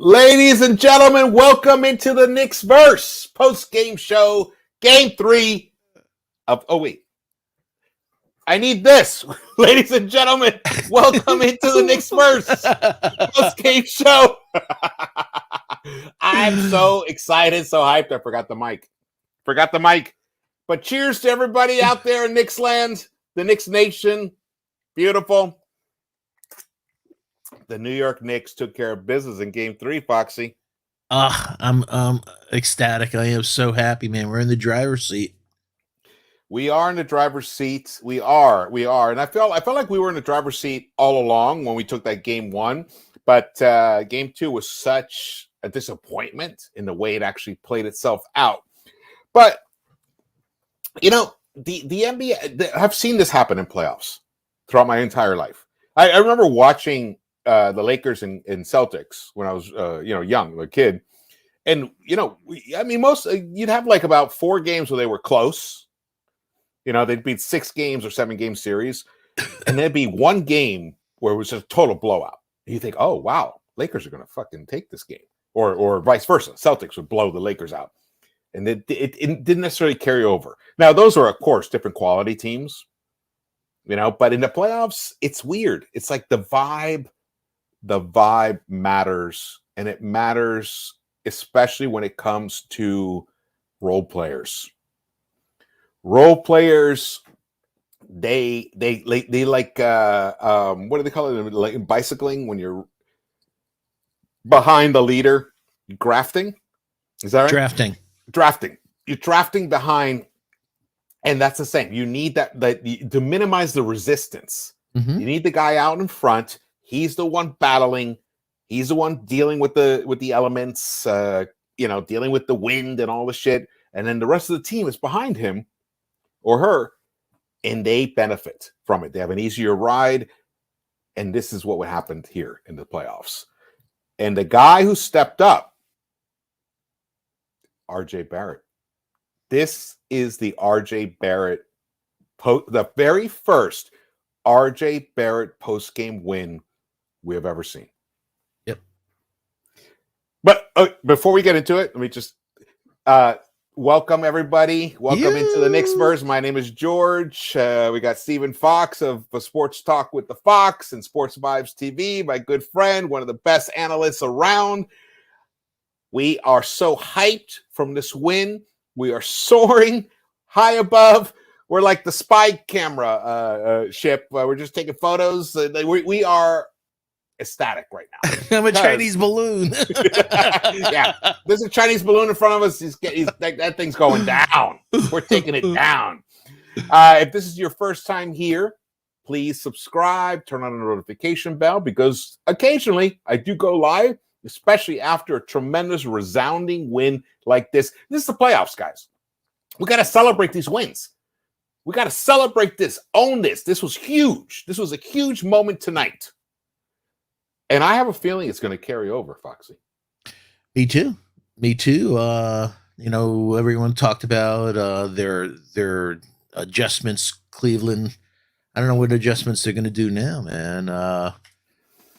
Ladies and gentlemen, welcome into the Knicks-Verse post-game show, Game 3 of... Oh, wait. I need this. Ladies and gentlemen, welcome into the Knicks-Verse post-game show. I'm so excited, so hyped. I forgot the mic. But cheers to everybody out there in Knicks land, the Knicks Nation. Beautiful. The New York Knicks took care of business in Game 3, Foxy. I'm ecstatic. I am so happy, man. We're in the driver's seat. We are in the driver's seat. We are. And I felt like we were in the driver's seat all along when we took that Game 1. But Game 2 was such a disappointment in the way it actually played itself out. But, you know, the NBA, I've seen this happen in playoffs throughout my entire life. I remember watching the Lakers and Celtics when I was, young, a kid. And, you'd have like about 4 games where they were close. They'd beat 6 games or 7-game series. And there'd be one game where it was just a total blowout. And you think, oh, wow, Lakers are going to fucking take this game. Or vice versa. Celtics would blow the Lakers out. And it didn't necessarily carry over. Now, those are, of course, different quality teams. But in the playoffs, it's weird. It's like the vibe matters, and it matters especially when it comes to role players. Role players, they like what do they call it? Like bicycling when you're behind the leader, grafting. Is that right? Drafting. You're drafting behind. And that's the same. You need that to minimize the resistance. Mm-hmm. You need the guy out in front. He's the one battling. He's the one dealing with the elements, dealing with the wind and all the shit. And then the rest of the team is behind him or her, and they benefit from it. They have an easier ride. And this is what happened here in the playoffs. And the guy who stepped up, RJ Barrett. This is the RJ Barrett, the very first RJ Barrett post-game win we have ever seen. Yep. But before we get into it, let me just welcome everybody. Welcome into the Knicks-Verse. My name is George. We got Stephen Fox of Sports Talk with the Fox and Sports Vibes TV, my good friend, one of the best analysts around. We are so hyped from this win. We are soaring high above. We're like the spy camera ship. We're just taking photos. We are ecstatic right now. I'm a Chinese balloon. Yeah, there's a Chinese balloon in front of us. That thing's going down. We're taking it down. If this is your first time here, please subscribe, turn on the notification bell, because occasionally I do go live, especially after a tremendous, resounding win like this. This is the playoffs, guys. We got to celebrate these wins. We got to celebrate this, own this. This was huge. This was a huge moment tonight. And I have a feeling it's going to carry over, Foxy. Me too. Everyone talked about their adjustments, Cleveland. I don't know what adjustments they're going to do now, man.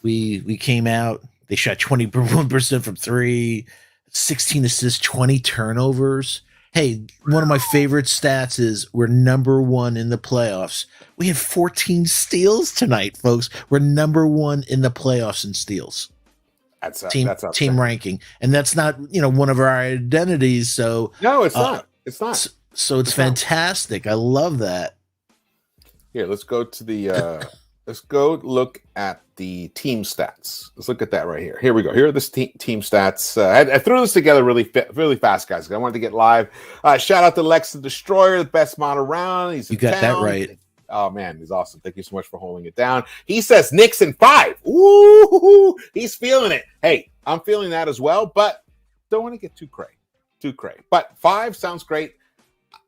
We came out. They shot 21% from 3, 16 assists, 20 turnovers. Hey, one of my favorite stats is we're number 1 in the playoffs. We had 14 steals tonight, folks. We're number 1 in the playoffs in steals. That's team ranking, and that's not one of our identities. So no, it's not. It's not. So it's fantastic. I love that. Here, let's go to the. Let's go look at the team stats. Let's look at that right here. Here we go. Here are the team stats. I threw this together really fast, guys. I wanted to get live. Shout out to Lex the Destroyer, the best mod around. You got that right. Oh, man, he's awesome. Thank you so much for holding it down. He says Knicks in 5. Ooh, he's feeling it. Hey, I'm feeling that as well, but don't want to get too cray. But 5 sounds great.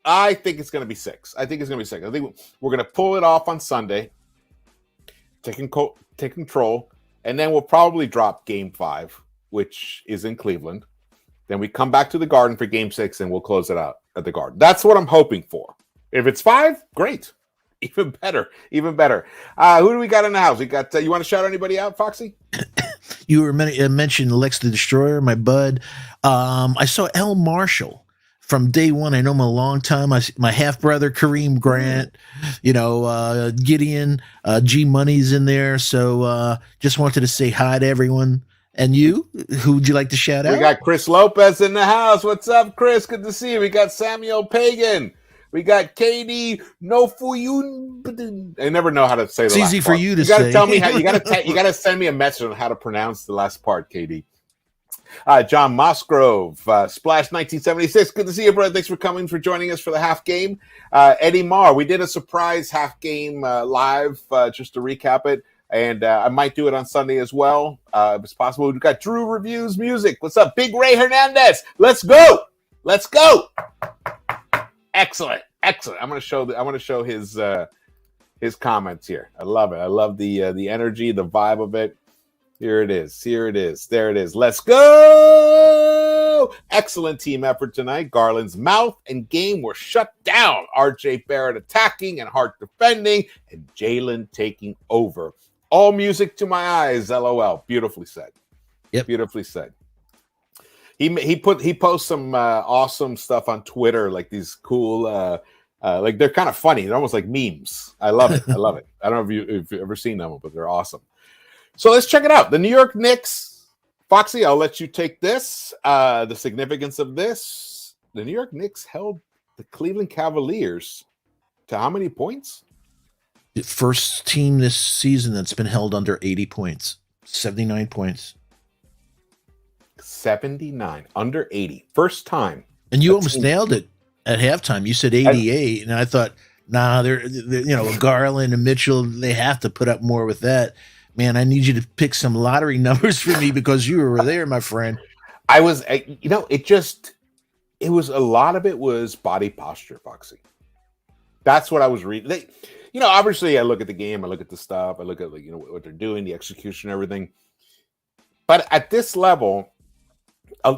I think it's going to be 6. I think we're going to pull it off on Sunday. Take control, and then we'll probably drop Game 5, which is in Cleveland. Then we come back to the Garden for Game 6, and we'll close it out at the Garden. That's what I'm hoping for. If it's 5, great. Even better. Who do we got in the house? We got. You want to shout anybody out, Foxy? you were mentioned Lex the Destroyer, my bud. I saw L. Marshall from day one. I know him a long time. My half brother Kareem Grant, Gideon, G Money's in there. So just wanted to say hi to everyone. And you, who would you like to shout out? We got Chris Lopez in the house. What's up, Chris? Good to see you. We got Samuel Pagan. We got KD. No for you. I never know how to say the it's last easy part. for you to You got to say. tell me how. You got to send me a message on how to pronounce the last part, KD. John Musgrove, Splash 1976. Good to see you, brother. Thanks for coming, for joining us for the half game. Eddie Marr, we did a surprise half game live, just to recap it. And I might do it on Sunday as well, if it's possible. We've got Drew Reviews Music. What's up? Big Ray Hernandez. Let's go. Let's go. Excellent. Excellent. I want to show his comments here. I love it. I love the energy, the vibe of it. Here it is. Here it is. There it is. Let's go. Excellent team effort tonight. Garland's mouth and game were shut down. RJ Barrett attacking and Hart defending, and Jalen taking over. All music to my eyes. LOL. Beautifully said. Yep. Beautifully said. He posts some awesome stuff on Twitter, like these cool like they're kind of funny. They're almost like memes. I love it. I love it. I don't know if you've ever seen them, but they're awesome. So let's check it out. The New York Knicks. Foxy, I'll let you take this. The significance of this. The New York Knicks held the Cleveland Cavaliers to how many points? The first team this season that's been held under 80 points. 79 points. 79. Under 80. First time. And you almost nailed it at halftime. You said 88. And I thought, nah, they're Garland and Mitchell, they have to put up more with that. Man, I need you to pick some lottery numbers for me because you were there, my friend. I was, it was a lot of it was body posture, Foxy. That's what I was reading. Obviously I look at the game, I look at the stuff, I look at what they're doing, the execution, everything. But at this level,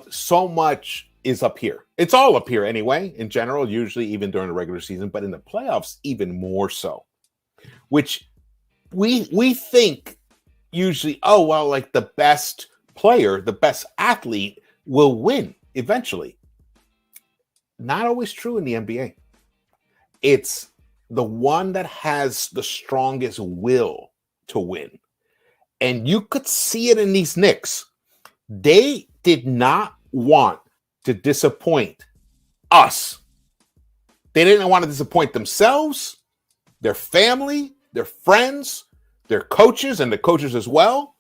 so much is up here. It's all up here anyway, in general, usually even during the regular season, but in the playoffs, even more so. Which we think usually, like the best player, the best athlete will win eventually. Not always true in the NBA. It's the one that has the strongest will to win. And you could see it in these Knicks. They did not want to disappoint us. They didn't want to disappoint themselves, their family, their friends, their coaches, and the coaches as well.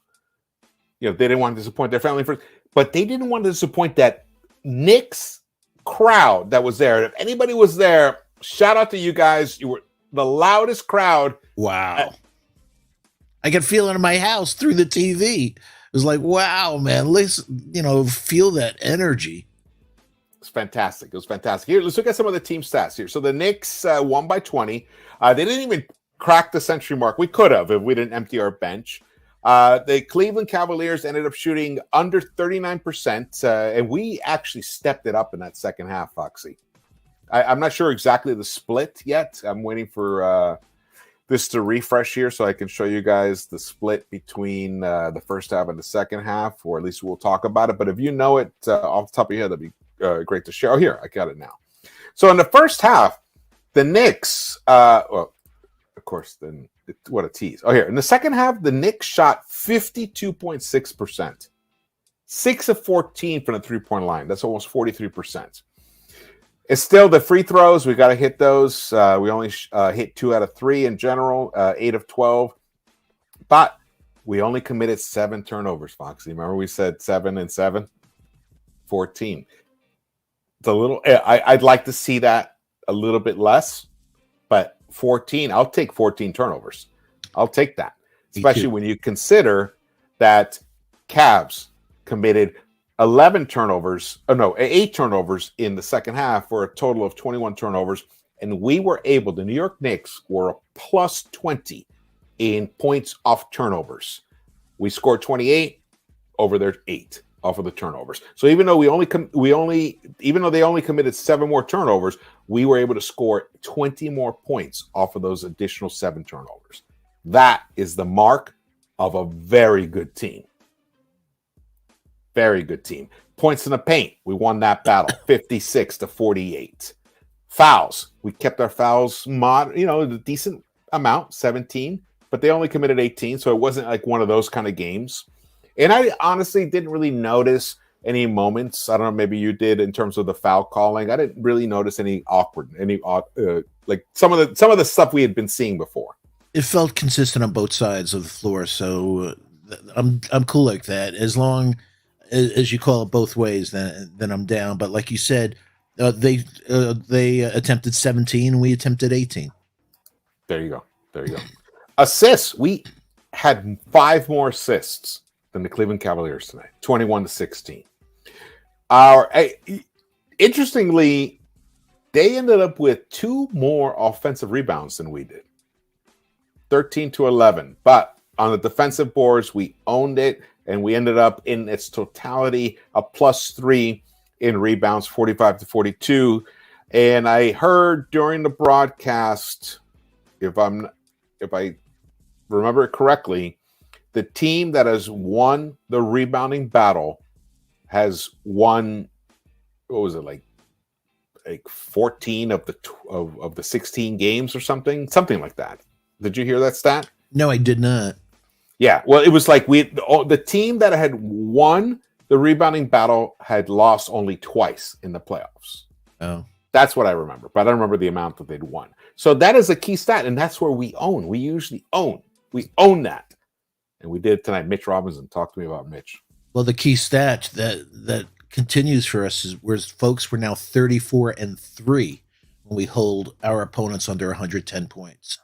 They didn't want to disappoint their family first, but they didn't want to disappoint that Knicks crowd that was there. If anybody was there, shout out to you guys. You were the loudest crowd. Wow. I could feel it in my house through the TV. It was like, wow, man, let's, feel that energy. It's fantastic. It was fantastic. Here, let's look at some of the team stats here. So the Knicks won by 20. They didn't even crack the century mark. We could have if we didn't empty our bench. The Cleveland Cavaliers ended up shooting under 39%, and we actually stepped it up in that second half, Foxy. I'm not sure exactly the split yet. I'm waiting for this to refresh here so I can show you guys the split between the first half and the second half, or at least we'll talk about it. But if you know it off the top of your head, that'd be great to share. Oh, here, I got it now. So in the first half, the Knicks, of course, then what a tease. Oh, here. In the second half, the Knicks shot 52.6%. 6 of 14 from the three-point line. That's almost 43%. It's still the free throws. We got to hit those. We only hit 2 out of 3 in general, 8 of 12. But we only committed 7 turnovers, Foxy. Remember we said 7 and 7? 14. It's a little, I'd like to see that a little bit less, but 14, I'll take 14 turnovers. I'll take that, especially when you consider that CAVS committed 8 turnovers in the second half for a total of 21 turnovers. And we were able, the New York Knicks were a plus 20 in points off turnovers. We scored 28 over their 8 off of the turnovers. So even though even though they only committed 7 more turnovers, we were able to score 20 more points off of those additional 7 turnovers. That is the mark of a very good team. Very good team. Points in the paint. We won that battle 56-48. Fouls. We kept our fouls a decent amount, 17, but they only committed 18, so it wasn't like one of those kind of games. And I honestly didn't really notice any moments. I don't know, maybe you did in terms of the foul calling. I didn't really notice any like some of the stuff we had been seeing before. It felt consistent on both sides of the floor, so I'm cool like that. As long as you call it both ways, then I'm down. But like you said, they attempted 17, and we attempted 18. There you go. Assists. We had 5 more assists than the Cleveland Cavaliers tonight, 21-16. Interestingly, they ended up with 2 more offensive rebounds than we did, 13-11. But on the defensive boards, we owned it, and we ended up in its totality a +3 in rebounds, 45-42. And I heard during the broadcast, if I remember it correctly, the team that has won the rebounding battle has won, what was it, like 14 of the 16 games or something like that. Did you hear that stat? No, I did not. Yeah, well, it was like the team that had won the rebounding battle had lost only twice in the playoffs. Oh, that's what I remember, but I don't remember the amount that they'd won. So that is a key stat, and that's where we own. We usually own. We own that, and we did tonight. Mitch Robinson, talk to me about Mitch. Well, the key stat that continues for us is we're now 34-3 when we hold our opponents under 110 points.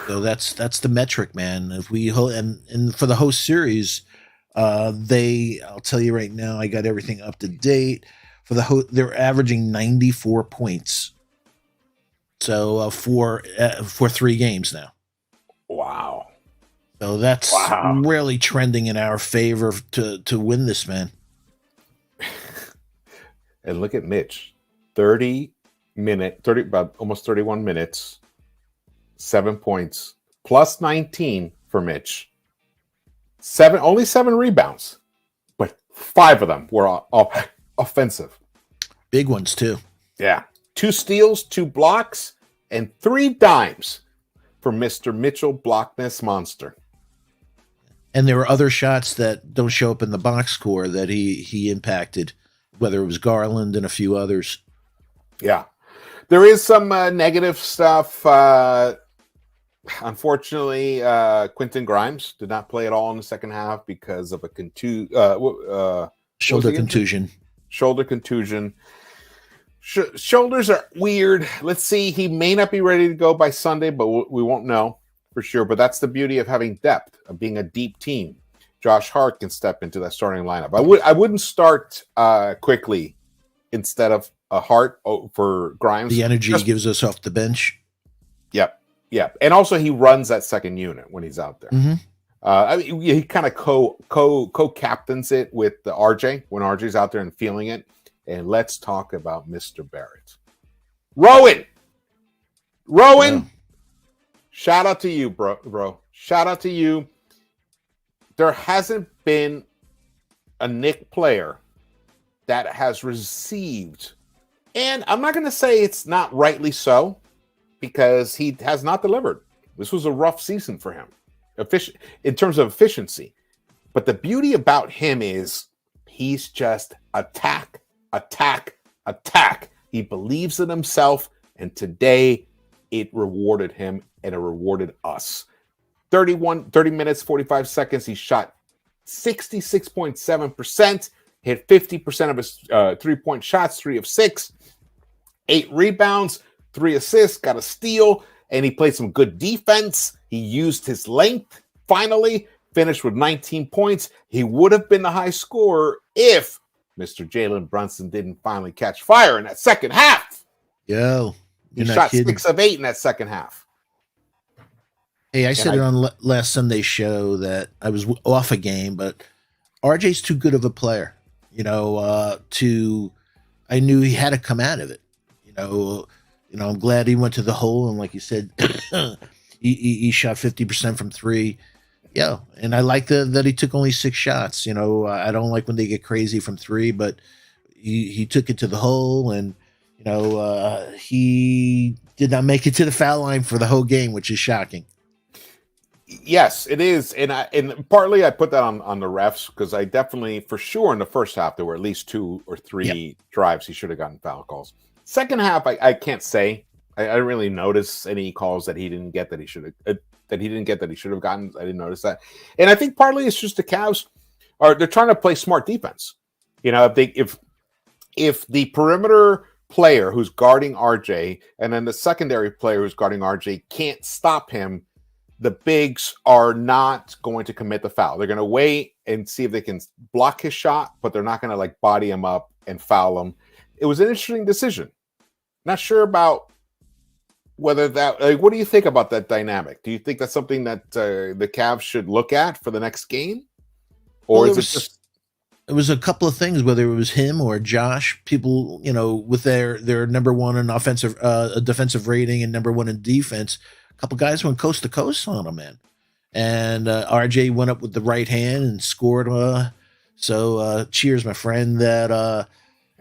So that's the metric, man. If we hold, and for the host series, I'll tell you right now, I got everything up to date. For the they're averaging 94 points. So for 3 games now. Wow. So that's really trending in our favor to win this, man. And look at Mitch, about almost 31 minutes, 7 points, plus 19 for Mitch. Only 7 rebounds, but 5 of them were offensive. Big ones too. Yeah. 2 steals, 2 blocks, and 3 dimes for Mr. Mitchell Blockness Monster. And there were other shots that don't show up in the box score that he impacted, whether it was Garland and a few others. Yeah. There is some negative stuff. Unfortunately, Quentin Grimes did not play at all in the second half because of a shoulder contusion. Shoulder contusion. Shoulders are weird. Let's see. He may not be ready to go by Sunday, but we won't know for sure. But that's the beauty of having depth, of being a deep team. Josh Hart can step into that starting lineup. I wouldn't start quickly instead of a Hart for Grimes. The energy he gives us off the bench. Yep. And also he runs that second unit when he's out there. Mm-hmm. He kind of co-captains it with the RJ when RJ's out there and feeling it. And let's talk about Mr. Barrett. Rowan! Yeah. Shout out to you, bro. Shout out to you. There hasn't been a Knick player that has received, and I'm not going to say it's not rightly so, because he has not delivered. This was a rough season for him, in terms of efficiency. But the beauty about him is he's just attack. He believes in himself, and today it rewarded him and it rewarded us. 30 minutes, 45 seconds. He shot 66.7%, hit 50% of his 3-point shots, 3 of 6, 8 rebounds, 3 assists, got a steal, and he played some good defense. He used his length, finally, finished with 19 points. He would have been the high scorer if Mr. Jalen Brunson didn't finally catch fire in that second half. He shot 6 of 8 in that second half. Hey, I said it on last Sunday's show that I was off a game, but RJ's too good of a player. I knew he had to come out of it. I'm glad he went to the hole, and like you said, he shot 50% from 3. Yeah, and I like that he took only 6 shots. I don't like when they get crazy from three, but he took it to the hole, and he did not make it to the foul line for the whole game, which is shocking. Yes, it is, and partly I put that on the refs because I definitely, for sure, in the first half there were at least 2 or 3 Yep. drives he should have gotten foul calls. Second half, I can't say I didn't really notice any calls that he didn't get that he should have gotten. I didn't notice that, and I think partly it's just the Cavs they're trying to play smart defense. If the perimeter player who's guarding RJ and then the secondary player who's guarding RJ can't stop him, the bigs are not going to commit the foul. They're going to wait and see if they can block his shot, but they're not going to like body him up and foul him. It was an interesting decision. Not sure about whether that. What do you think about that dynamic? Do you think that's something that the Cavs should look at for the next game, or Well, is it just? it was a couple of things, whether it was him or Josh. People, with their number one in offensive, defensive rating and number one in defense. A couple guys went coast to coast on him, man. And RJ went up with the right hand and scored. So cheers, my friend.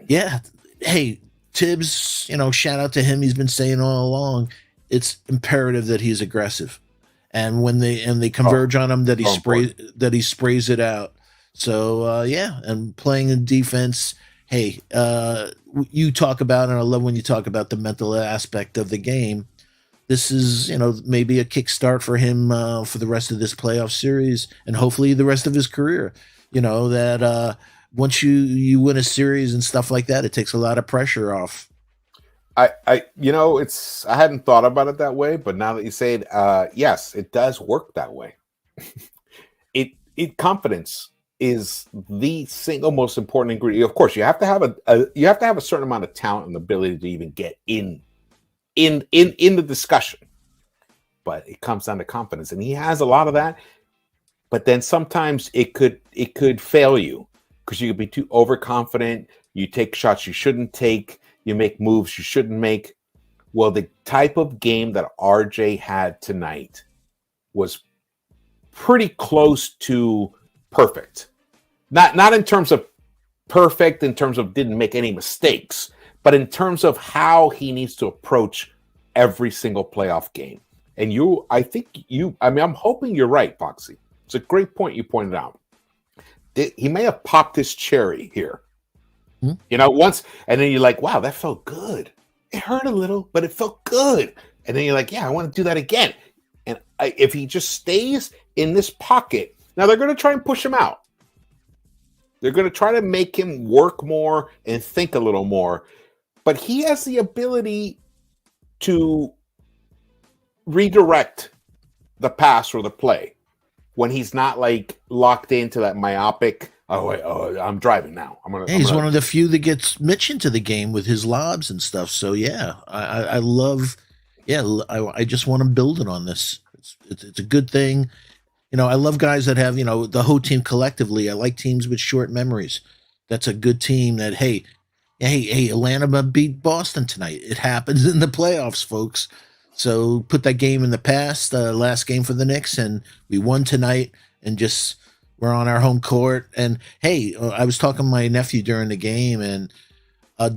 Yeah. Hey, Tibbs, shout out to him. He's been saying all along, it's imperative that he's aggressive. And when they converge on him, that he sprays it out. So yeah, and playing in defense. Hey, you talk about, and I love when you talk about the mental aspect of the game. This is, maybe a kickstart for him for the rest of this playoff series and hopefully the rest of his career. That once you win a series and stuff like that, it takes a lot of pressure off. I hadn't thought about it that way, but now that you say it, yes, it does work that way. Confidence is the single most important ingredient. Of course, you have to have a certain amount of talent and ability to even get in the discussion, but it comes down to confidence, and he has a lot of that. But then sometimes it could fail you because you could be too overconfident. You take shots you shouldn't take. You make moves you shouldn't make. Well, the type of game that RJ had tonight was pretty close to perfect. Not in terms of perfect, in terms of didn't make any mistakes, but in terms of how he needs to approach every single playoff game. And I'm hoping you're right, Foxy. It's a great point you pointed out. He may have popped his cherry here. Once, and then you're like, wow, that felt good. It hurt a little, but it felt good. And then you're like, yeah, I want to do that again. And if he just stays in this pocket, now they're going to try and push him out. They're going to try to make him work more and think a little more. But he has the ability to redirect the pass or the play when he's not like locked into that myopic. I'm driving now. He's one of the few that gets Mitch into the game with his lobs and stuff. So yeah, I love. Yeah, I just want him building on this. It's a good thing. I love guys that have the whole team collectively. I like teams with short memories. That's a good team. That hey, Atlanta beat Boston tonight. It happens in the playoffs, folks. So put that game in the past, last game for the Knicks, and we won tonight, and just we're on our home court. And hey, I was talking to my nephew during the game, and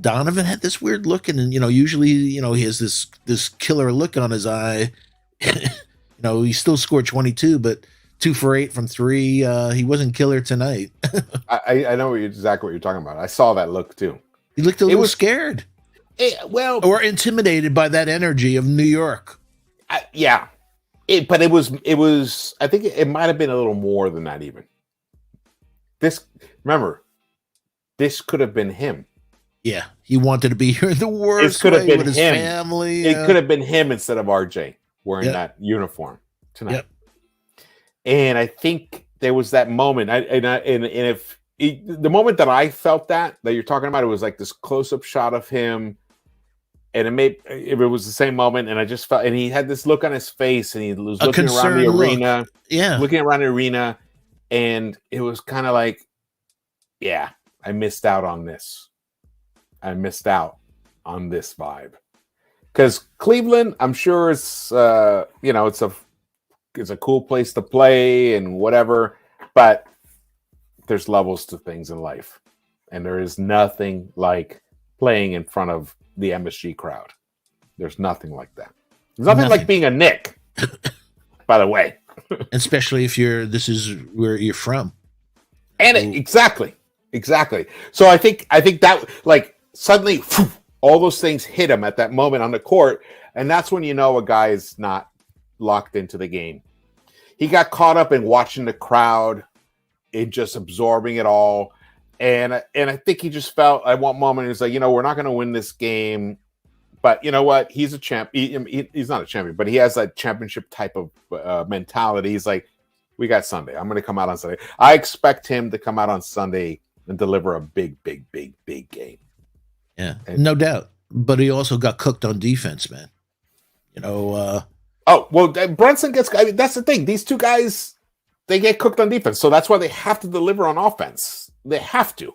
Donovan had this weird look, and usually he has this killer look on his eye. He still scored 22, but 2 for 8 from 3. He wasn't killer tonight. I know exactly what you're talking about. I saw that look too. He looked a little scared. Or intimidated by that energy of New York. Yeah. But it was, I think it might have been a little more than that even. Remember, this could have been him. Yeah. He wanted to be here the worst could have been with his him. family. It could have been him instead of RJ wearing that uniform tonight. Yep. And I think there was that moment. The moment that I felt that you're talking about, it was like this close-up shot of him. And it was the same moment, and I just felt, and he had this look on his face, and he was looking around the arena, looking around the arena, and it was kind of like, yeah, I missed out on this. I missed out on this vibe, because Cleveland, I'm sure it's it's a it's a cool place to play and whatever, but there's levels to things in life, and there is nothing like playing in front of the MSG crowd. There's nothing like that. There's nothing like being a Knick, by the way. Especially if this is where you're from. And exactly. So I think that like suddenly all those things hit him at that moment on the court, and that's when you know a guy is not locked into the game. He got caught up in watching the crowd and just absorbing it all, and I think he just felt at one moment he was like, we're not going to win this game, but you know what? He's a champ. He's not a champion, but he has that championship type of mentality. He's like, we got Sunday. I'm going to come out on Sunday. I expect him to come out on Sunday and deliver a big game. Yeah, no doubt. But he also got cooked on defense, man. Brunson gets. I mean, that's the thing. These two guys, they get cooked on defense, so that's why they have to deliver on offense. They have to,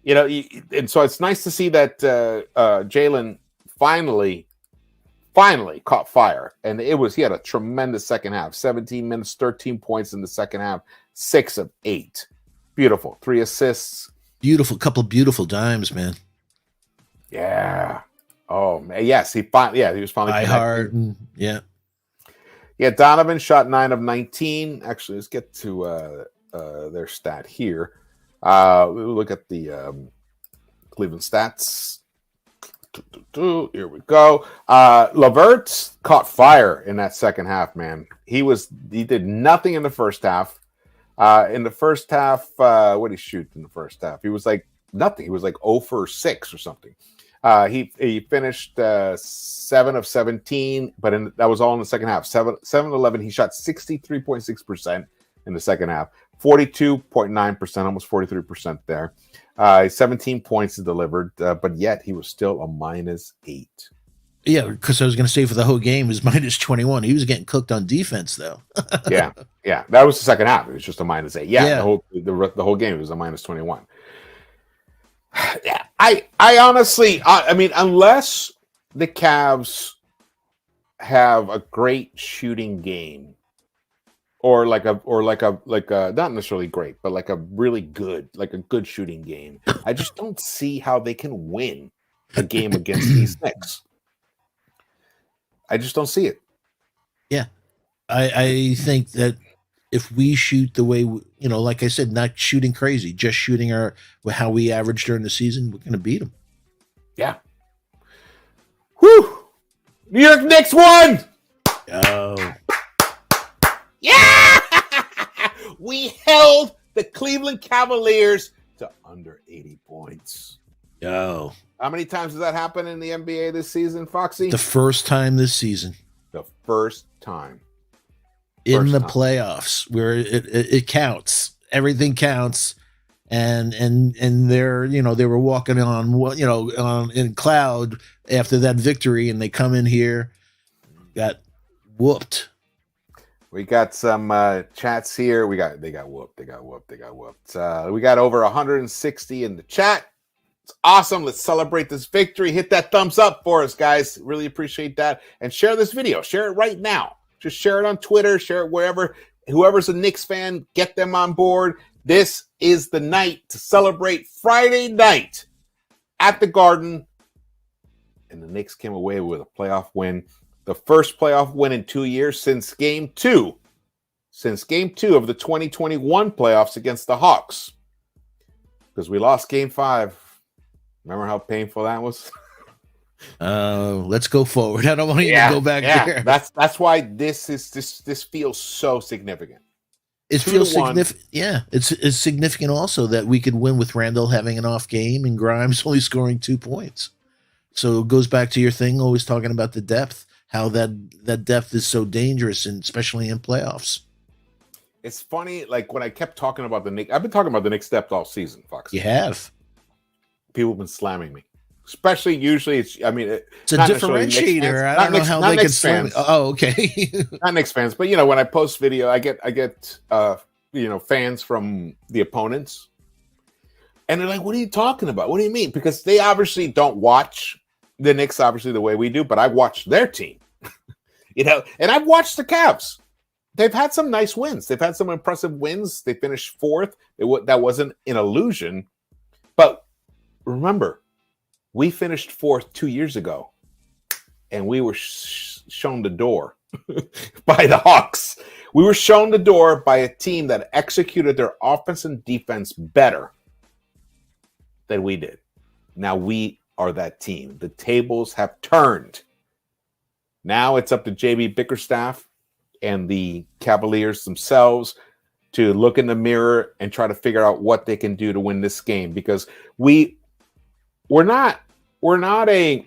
and so it's nice to see that Jalen finally caught fire, and he had a tremendous second half. 17 minutes, 13 points in the second half, 6 of 8. Beautiful, 3 assists. Couple beautiful dimes, man. Yeah. Oh man, yes, he was finally hard. Yeah. Donovan shot 9 of 19. Actually, let's get to their stat here. We'll look at the Cleveland stats. Here we go. LeVert caught fire in that second half, man. He did nothing in the first half. In the first half, what did he shoot in the first half? He was like nothing. He was like 0 for 6 or something. He finished 7 of 17, but that was all in the second half. 7-11. He shot 63.6% in the second half, 42.9%, almost 43% there. 17 points delivered, but yet he was still a -8. Yeah, because I was going to say for the whole game he was -21. He was getting cooked on defense, though. yeah, that was the second half. It was just a -8. Yeah. The whole game was a -21. Yeah, I honestly, I mean, unless the Cavs have a great shooting game, or like a not necessarily great, but like a really good, like a good shooting game, I just don't see how they can win a game against these Knicks. I just don't see it. Yeah, I think that if we shoot the way, like I said, not shooting crazy, just shooting how we average during the season, we're going to beat them. Yeah. Whew! New York Knicks won! Oh. Yeah! We held the Cleveland Cavaliers to under 80 points. Oh. How many times has that happened in the NBA this season, Foxy? The first time this season. The first time. In the playoffs, where it counts, everything counts, and they're they were walking on in cloud after that victory, and they come in here, got whooped. We got some chats here. They got whooped. We got over 160 in the chat. It's awesome. Let's celebrate this victory. Hit that thumbs up for us, guys. Really appreciate that, and share this video. Share it right now. Just share it on Twitter, share it wherever. Whoever's a Knicks fan, get them on board. This is the night to celebrate Friday night at the Garden. And the Knicks came away with a playoff win. The first playoff win in 2 years since Game 2. Since Game 2 of the 2021 playoffs against the Hawks. Because we lost Game 5. Remember how painful that was? Let's go forward. I don't want you to go back there. That's why this feels so significant. It feels significant. Yeah, it's significant also that we could win with Randall having an off game and Grimes only scoring 2 points. So it goes back to your thing, always talking about the depth, how that depth is so dangerous, and especially in playoffs. It's funny, like when I kept talking about the Knicks, I've been talking about the Knicks depth all season, Fox. You have. People have been slamming me. Especially usually it's a differentiator. I don't know how they can slam it. Oh, okay. Not Knicks fans, but when I post video, I get fans from the opponents, and they're like, "What are you talking about? What do you mean?" Because they obviously don't watch the Knicks obviously the way we do, but I watch their team. And I've watched the Cavs. they've had some nice wins. They've had some impressive wins. They finished fourth. That wasn't an illusion. But remember, we finished fourth 2 years ago, and we were shown the door by the Hawks. We were shown the door by a team that executed their offense and defense better than we did. Now we are that team. The tables have turned. Now it's up to JB Bickerstaff and the Cavaliers themselves to look in the mirror and try to figure out what they can do to win this game, because we're not a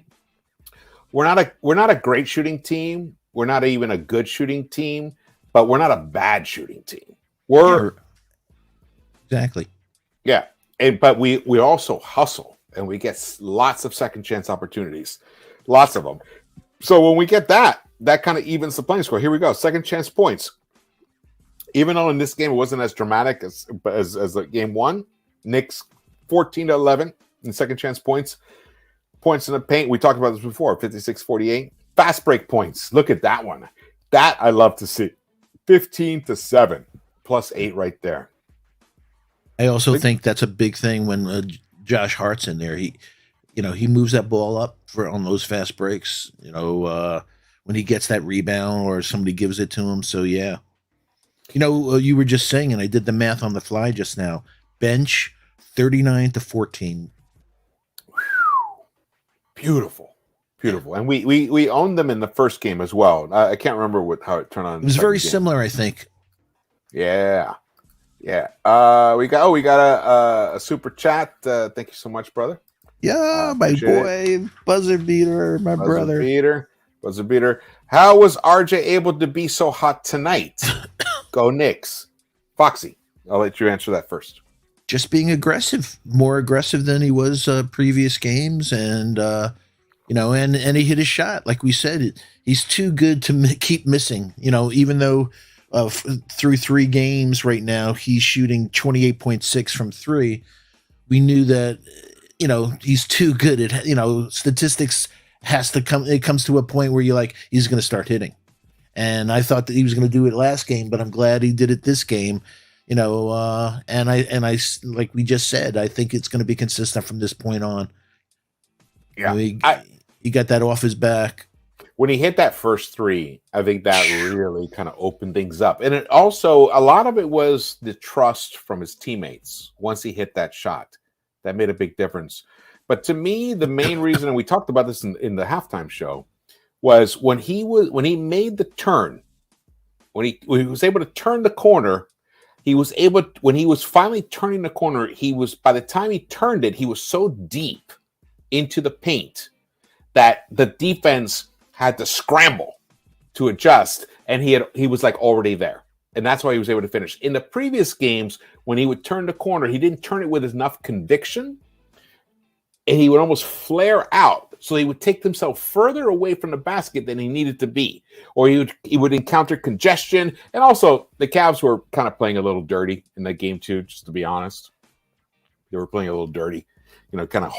great shooting team. We're not even a good shooting team, but we're not a bad shooting team. Exactly. Yeah. But we also hustle, and we get lots of second chance opportunities, lots of them. So when we get that kind of evens the playing score. Here we go. Second chance points. Even though in this game it wasn't as dramatic as the game one, Knicks 14-11 in second chance points. Points in the paint. We talked about this before. 56-48. Fast break points. Look at that one. That I love to see. 15-7 +8 right there. I also think that's a big thing when Josh Hart's in there. He moves that ball up on those fast breaks. When he gets that rebound or somebody gives it to him. So yeah, you were just saying, and I did the math on the fly just now. Bench 39-14. Beautiful, and we owned them in the first game as well. I can't remember how it turned on. It was very similar, I think. Yeah. We got a super chat. Thank you so much, brother. Yeah, my boy, buzzer beater, my brother. Buzzer beater. How was RJ able to be so hot tonight? Go Knicks. Foxy, I'll let you answer that first. Just being aggressive, more aggressive than he was previous games, and and he hit his shot. Like we said, he's too good to keep missing. Even though through 3 games right now he's shooting 28.6 from 3, we knew that he's too good at statistics has to come. It comes to a point where you're like, he's going to start hitting, and I thought that he was going to do it last game, but I'm glad he did it this game. And I like we just said, I think it's going to be consistent from this point on. Yeah, he got that off his back. When he hit that first 3, I think that really kind of opened things up. And it also, a lot of it was the trust from his teammates. Once he hit that shot, that made a big difference. But to me, the main reason, and we talked about this in the halftime show, was when he made the turn, when he was able to turn the corner, when he was finally turning the corner, by the time he turned it, he was so deep into the paint that the defense had to scramble to adjust, and he was like already there. And that's why he was able to finish. In the previous games, when he would turn the corner, he didn't turn it with enough conviction, and he would almost flare out. So he would take himself further away from the basket than he needed to be, or he would encounter congestion. And also, the Cavs were kind of playing a little dirty in that game too, just to be honest. They were playing a little dirty, kind of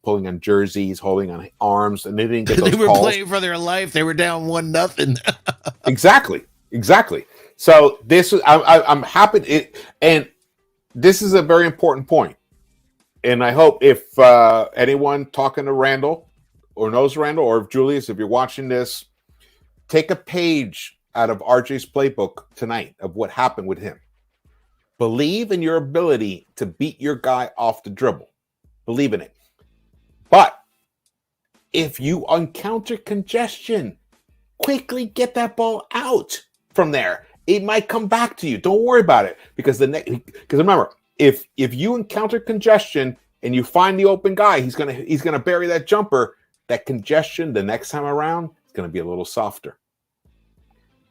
pulling on jerseys, holding on arms, and they didn't get those They were calls. playing for their life. They were down 1-0. Exactly. So this is I'm happy, and this is a very important point. And I hope if anyone talking to Randall or knows Randall, or if Julius, if you're watching this, take a page out of RJ's playbook tonight of what happened with him. Believe in your ability to beat your guy off the dribble. Believe in it. But if you encounter congestion, quickly get that ball out from there. It might come back to you. Don't worry about it, because remember, if you encounter congestion and you find the open guy, he's gonna bury that jumper. That congestion the next time around is gonna be a little softer,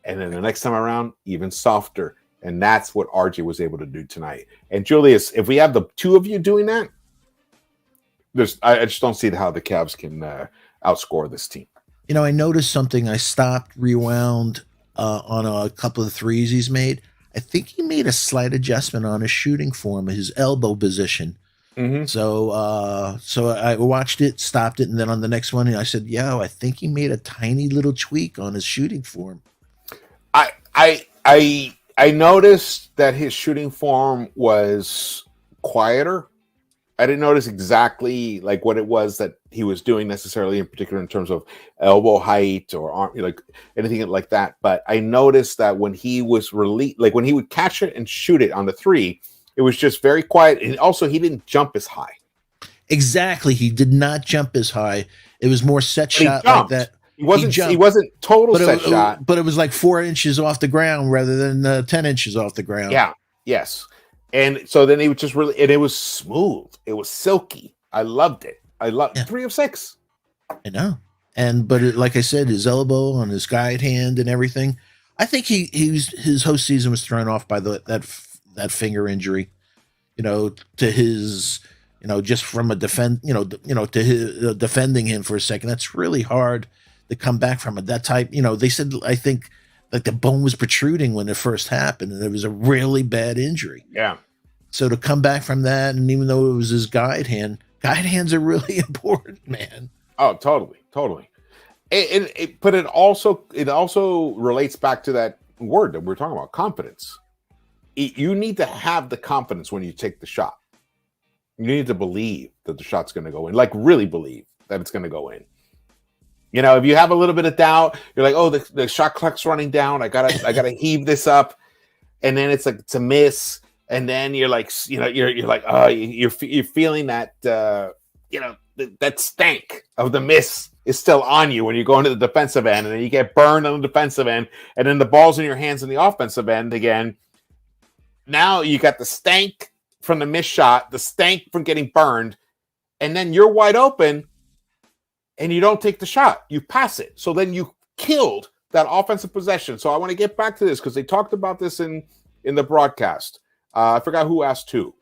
and then the next time around even softer. And that's what RJ was able to do tonight. And Julius, if we have the two of you doing that, I just don't see how the Cavs can outscore this team. I noticed something. I stopped, rewound on a couple of threes he's made. I think he made a slight adjustment on his shooting form, his elbow position. Mm-hmm. So I watched it, stopped it, and then on the next one, I said, I think he made a tiny little tweak on his shooting form. I noticed that his shooting form was quieter. I didn't notice exactly like what it was that he was doing necessarily in particular in terms of elbow height or arm, like anything like that. But I noticed that when he was released, like when he would catch it and shoot it on the three, it was just very quiet. And also he didn't jump as high. Exactly. He did not jump as high. It was more set But he shot like jumped. that. He wasn't total set shot. But it was like 4 inches off the ground rather than 10 inches off the ground. Yeah. Yes. And so then he was just really, and it was smooth. It was silky. I loved it. I loved 3 of 6. I know. But like I said, his elbow on his guide hand and everything. I think his whole season was thrown off by that finger injury. To his, just from a to his defending him for a second. That's really hard to come back from it. That type, they said, I think, like the bone was protruding when it first happened, and it was a really bad injury. Yeah. So to come back from that, and even though it was his guide hands are really important, man. Oh, totally. But it also relates back to that word that we're talking about, confidence. You need to have the confidence when you take the shot. You need to believe that the shot's going to go in, like really believe that it's going to go in. If you have a little bit of doubt, you're like, oh, the shot clock's running down. I gotta heave this up, and then it's a miss, and then you're like, you're like, oh, you're feeling that, that stank of the miss is still on you when you go into the defensive end, and then you get burned on the defensive end, and then the ball's in your hands in the offensive end again. Now you got the stank from the missed shot, the stank from getting burned, and then you're wide open. And you don't take the shot, you pass it. So then you killed that offensive possession. So I want to get back to this because they talked about this in the broadcast. I forgot who asked who.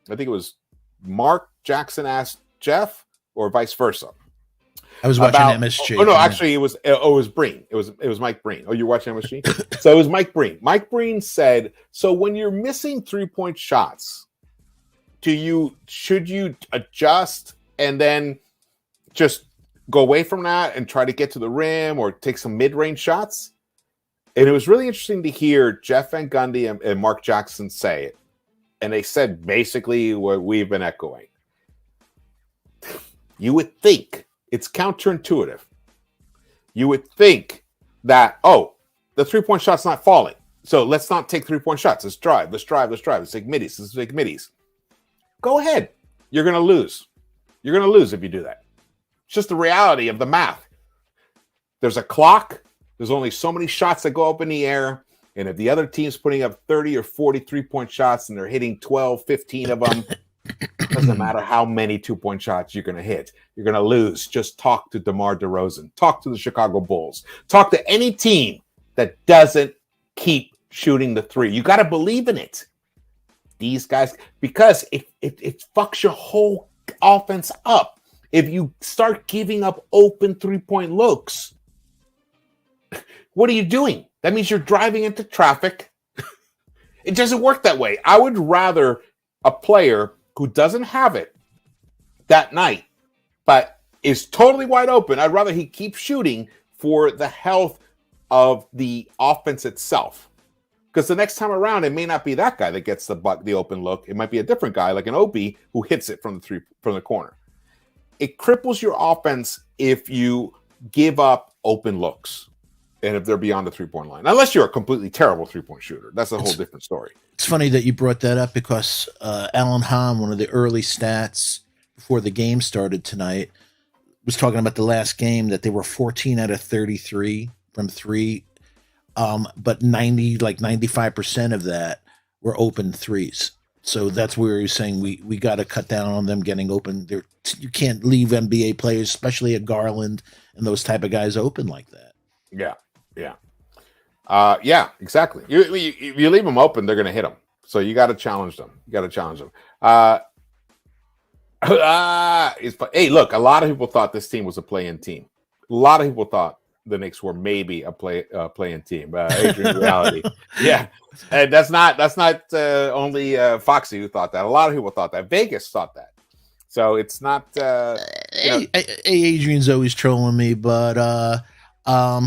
I think it was Mark Jackson asked Jeff or vice versa. I was watching MSG. Oh no, actually it was Breen. It was Mike Breen. Oh, you're watching MSG? So it was Mike Breen. Mike Breen said, so when you're missing 3-point shots, should you adjust and then just go away from that and try to get to the rim or take some mid-range shots? And it was really interesting to hear Jeff Van Gundy and Mark Jackson say it. And they said basically what we've been echoing. You would think it's counterintuitive. You would think that, the 3-point shot's not falling. So let's not take 3-point shots. Let's drive. Let's take middies. Go ahead. You're going to lose. You're going to lose if you do that. It's just the reality of the math. There's a clock. There's only so many shots that go up in the air. And if the other team's putting up 30 or 40 3-point shots and they're hitting 12, 15 of them, it doesn't matter how many 2-point shots you're going to hit. You're going to lose. Just talk to DeMar DeRozan. Talk to the Chicago Bulls. Talk to any team that doesn't keep shooting the three. You got to believe in it. These guys, because it fucks your whole offense up. If you start giving up open 3-point looks, what are you doing? That means you're driving into traffic. It doesn't work that way. I would rather a player who doesn't have it that night, but is totally wide open. I'd rather he keep shooting for the health of the offense itself. Because the next time around, it may not be that guy that gets the open look. It might be a different guy, like an Opie, who hits it from the corner. It cripples your offense if you give up open looks and if they're beyond the 3-point line. Unless you're a completely terrible 3-point shooter. That's a whole different story. It's funny that you brought that up because Alan Hahn, one of the early stats before the game started tonight, was talking about the last game that they were 14 out of 33 from 3, but 95% of that were open threes. So that's where he's saying we got to cut down on them getting open. You can't leave NBA players, especially a Garland and those type of guys, open like that. Yeah. Yeah, exactly. If you leave them open, they're going to hit them. So you got to challenge them. Hey, look, a lot of people thought this team was a play-in team. A lot of people thought the Knicks were maybe a play-in team. Adrian, reality. Yeah. And that's not only Foxy who thought that. A lot of people thought that. Vegas thought that. So it's not. Adrian's always trolling me, but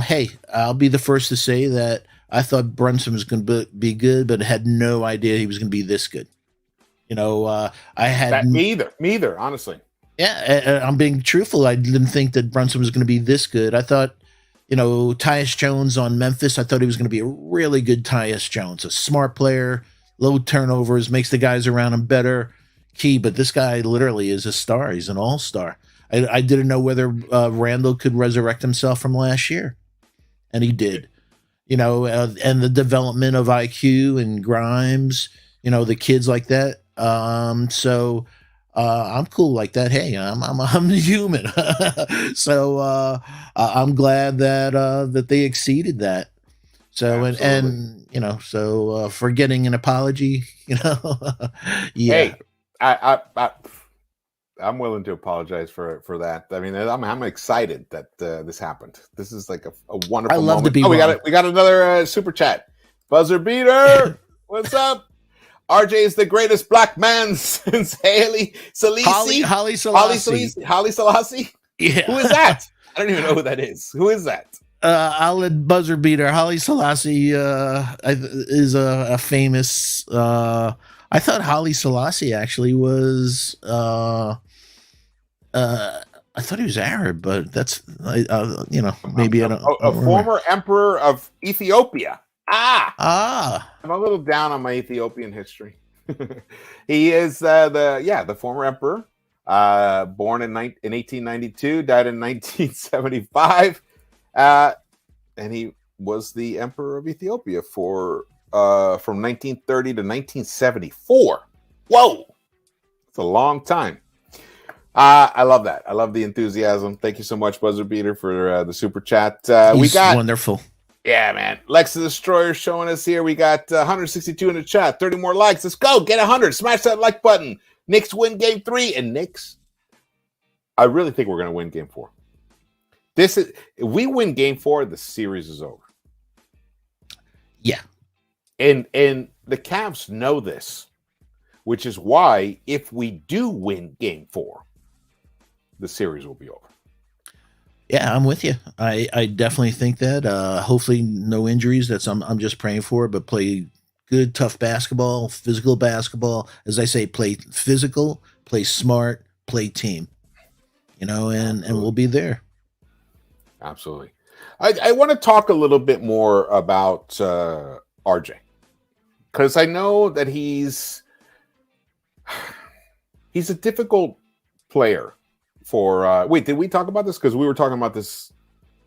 hey, I'll be the first to say that I thought Brunson was going to be good, but had no idea he was going to be this good. I had Me either, honestly. Yeah, I'm being truthful. I didn't think that Brunson was going to be this good. I thought, Tyus Jones on Memphis, I thought he was going to be a really good Tyus Jones, a smart player, low turnovers, makes the guys around him better, key. But this guy literally is a star. He's an all-star. I didn't know whether Randall could resurrect himself from last year, and he did. And the development of IQ and Grimes, the kids like that. I'm cool like that. Hey, I'm human. So I'm glad that they exceeded that. So for getting an apology, yeah. Hey, I'm willing to apologize for that. I mean, I'm excited that this happened. This is like a wonderful I love moment. to be wrong. We got another super chat. Buzzer beater. What's up? RJ is the greatest black man since Haile Selassie. Haile Selassie. Haile Selassie. Yeah. Who is that? I don't even know who that is. Who is that? I'll let buzzer beater. Haile Selassie is a famous. I thought Haile Selassie actually was. I thought he was Arab, but that's maybe I don't. A former emperor of Ethiopia. I'm a little down on my Ethiopian history. He is the former emperor, born in 1892, died in 1975, and he was the emperor of Ethiopia from 1930 to 1974. Whoa, it's a long time. I love that. I love the enthusiasm. Thank you so much, Buzzer Beater, for the super chat. We got wonderful. Yeah, man. Lex the Destroyer showing us here. We got 162 in the chat. 30 more likes. Let's go. Get 100. Smash that like button. Knicks win game 3. And Knicks, I really think we're going to win game 4. If we win game 4, the series is over. Yeah. And the Cavs know this, which is why if we do win game 4, the series will be over. Yeah, I'm with you. I definitely think that. Hopefully, no injuries. I'm just praying for it. But play good, tough basketball, physical basketball. As I say, play physical, play smart, play team. And we'll be there. Absolutely. I want to talk a little bit more about RJ, because I know that he's a difficult player. Wait, did we talk about this? Because we were talking about this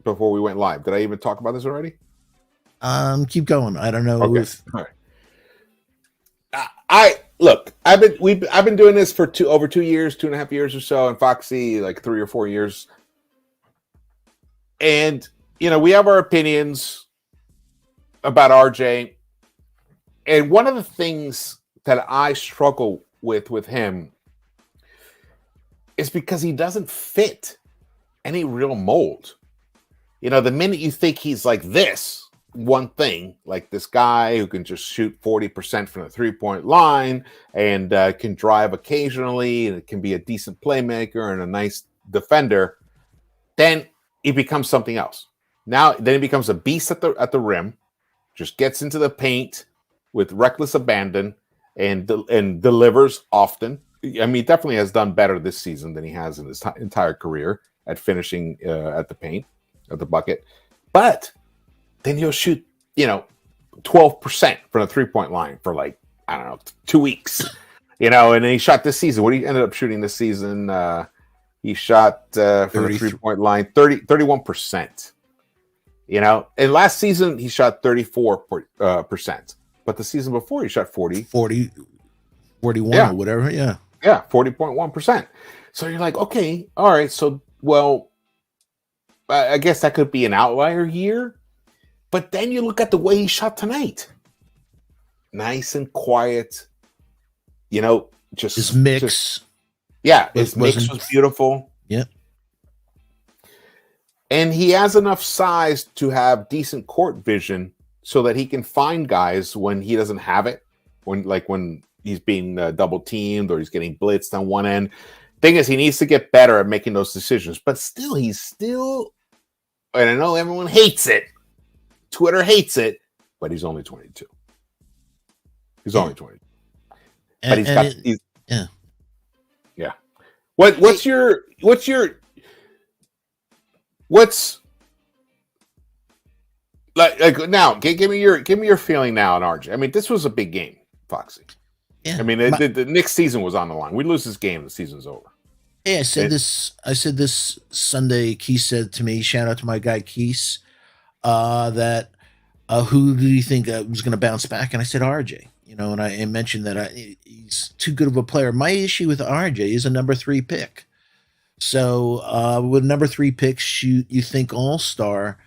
before we went live. Did I even talk about this already? Keep going. I don't know. Okay. All right. I've been doing this for over 2 years, 2.5 years or so, and Foxy like 3 or 4 years. And we have our opinions about RJ. And one of the things that I struggle with him is because he doesn't fit any real mold. The minute you think he's like this one thing, like this guy who can just shoot 40% from the three-point line and can drive occasionally and can be a decent playmaker and a nice defender, then he becomes something else. Then he becomes a beast at the rim, just gets into the paint with reckless abandon and delivers often. I mean, he definitely has done better this season than he has in his entire career at finishing at the paint, at the bucket. But then he'll shoot, 12% from the three-point line for 2 weeks, and then he shot this season. What he ended up shooting this season, he shot from the three-point line 31%. And last season he shot 34%. But the season before he shot 41 or whatever, yeah. Yeah, 40.1%. So you're like, okay, all right. So, well, I guess that could be an outlier year. But then you look at the way he shot tonight. Nice and quiet. Just his mix. His mix was beautiful. Yeah. And he has enough size to have decent court vision so that he can find guys when he doesn't have it. When he's being double teamed or he's getting blitzed on one end. Thing is, he needs to get better at making those decisions. But he's still, and I know everyone hates it. Twitter hates it, but he's only 22. He's Yeah. only 22. But he's And got it, he's, yeah. yeah. What's like now? Give me your feeling now on RJ. I mean, this was a big game, Foxy. Yeah. I mean, the Knicks season was on the line. We lose this game, the season's over. Hey, I said this Sunday. Keith said to me, shout out to my guy Keith, that who do you think was going to bounce back? And I said RJ. And I mentioned that he's too good of a player. My issue with RJ is a number 3 pick. So with number 3 picks, you think all-star.